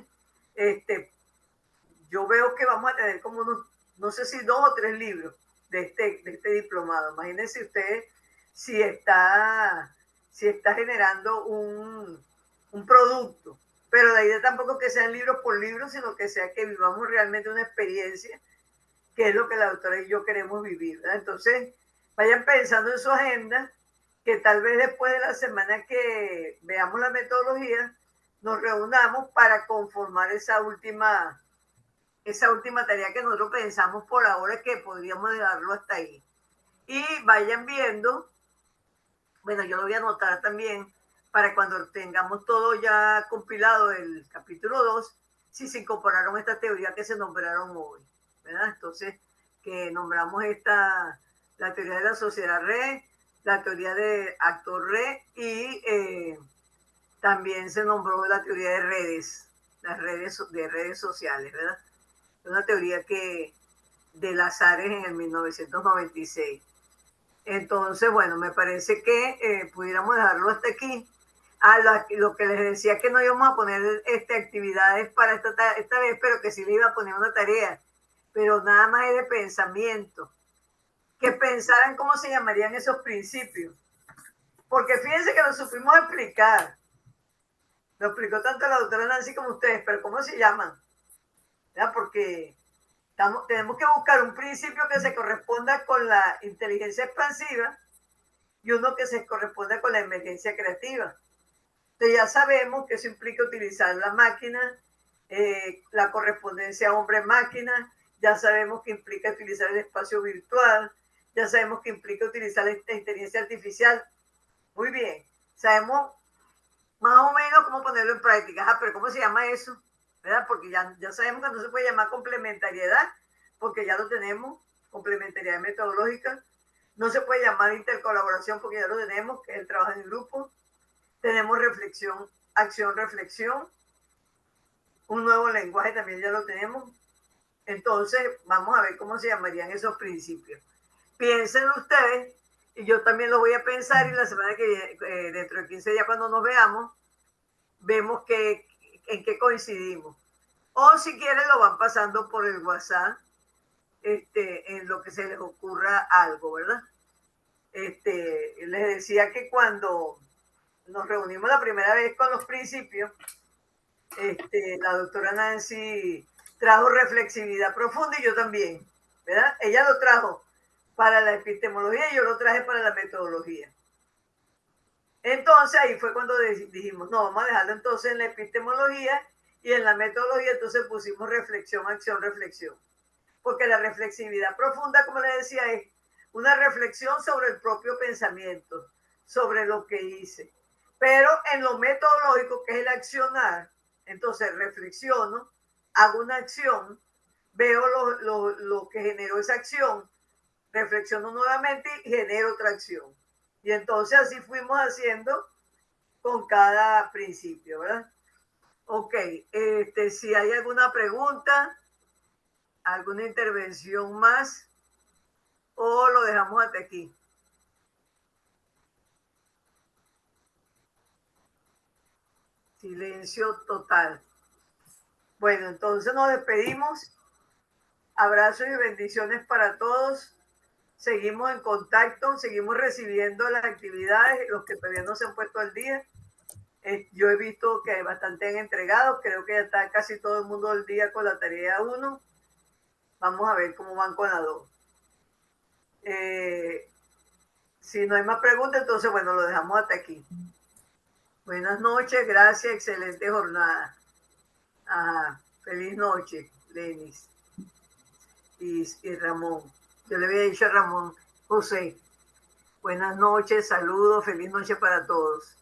yo veo que vamos a tener como no sé si 2 o 3 libros de este diplomado. Imagínense ustedes si está generando un producto, pero la idea tampoco es que sean libros por libros, sino que sea que vivamos realmente una experiencia, que es lo que la doctora y yo queremos vivir, ¿verdad? Entonces, vayan pensando en su agenda, que tal vez después de la semana que veamos la metodología, nos reunamos para conformar esa última tarea que nosotros pensamos por ahora que podríamos dejarlo hasta ahí. Y vayan viendo, bueno, yo lo voy a anotar también, para cuando tengamos todo ya compilado el capítulo 2, si se incorporaron estas teorías que se nombraron hoy, ¿verdad? Entonces, que nombramos la teoría de la sociedad red, la teoría de actor red, y también se nombró la teoría de redes, de redes sociales, ¿verdad? Una teoría de Lazares en el 1996. Entonces, bueno, me parece que pudiéramos dejarlo hasta aquí. Lo que les decía, que no íbamos a poner actividades para esta vez, pero que sí le iba a poner una tarea, pero nada más es de pensamiento, que pensaran cómo se llamarían esos principios, porque fíjense que lo supimos explicar, lo explicó tanto la doctora Nancy como ustedes, pero ¿cómo se llaman? ¿Verdad? Porque tenemos que buscar un principio que se corresponda con la inteligencia expansiva y uno que se corresponda con la emergencia creativa. Entonces ya sabemos que eso implica utilizar la máquina, la correspondencia hombre-máquina, ya sabemos que implica utilizar el espacio virtual, ya sabemos que implica utilizar la inteligencia artificial. Muy bien, sabemos más o menos cómo ponerlo en práctica. Pero ¿cómo se llama eso? ¿Verdad? Porque ya sabemos que no se puede llamar complementariedad, porque ya lo tenemos, complementariedad metodológica. No se puede llamar intercolaboración, porque ya lo tenemos, que es el trabajo en grupo. Tenemos reflexión, acción, reflexión. Un nuevo lenguaje también ya lo tenemos. Entonces, vamos a ver cómo se llamarían esos principios. Piensen ustedes, y yo también lo voy a pensar, y la semana que viene, dentro de 15 días cuando nos veamos, vemos en qué coincidimos. O si quieren lo van pasando por el WhatsApp, en lo que se les ocurra algo, ¿verdad? Les decía que cuando nos reunimos la primera vez con los principios, la doctora Nancy trajo reflexividad profunda y yo también, ¿verdad? Ella lo trajo para la epistemología y yo lo traje para la metodología. Entonces ahí fue cuando dijimos, no, vamos a dejarlo entonces en la epistemología, y en la metodología entonces pusimos reflexión, acción, reflexión. Porque la reflexividad profunda, como les decía, es una reflexión sobre el propio pensamiento, sobre lo que hice. Pero en lo metodológico, que es el accionar, entonces reflexiono, hago una acción, veo lo que generó esa acción, reflexiono nuevamente y genero otra acción. Y entonces así fuimos haciendo con cada principio, ¿verdad? Ok, si hay alguna pregunta, alguna intervención más, o lo dejamos hasta aquí. Silencio total. Bueno, entonces nos despedimos. Abrazos y bendiciones para todos. Seguimos en contacto, seguimos recibiendo las actividades, los que todavía no se han puesto al día. Yo he visto que bastante han entregado, creo que ya está casi todo el mundo al día con la tarea 1. Vamos a ver cómo van con la 2. Si no hay más preguntas, entonces bueno, lo dejamos hasta aquí. Buenas noches, gracias, excelente jornada. Feliz noche, Lenis y Ramón. Yo le había dicho a Ramón, José, buenas noches, saludos, feliz noche para todos.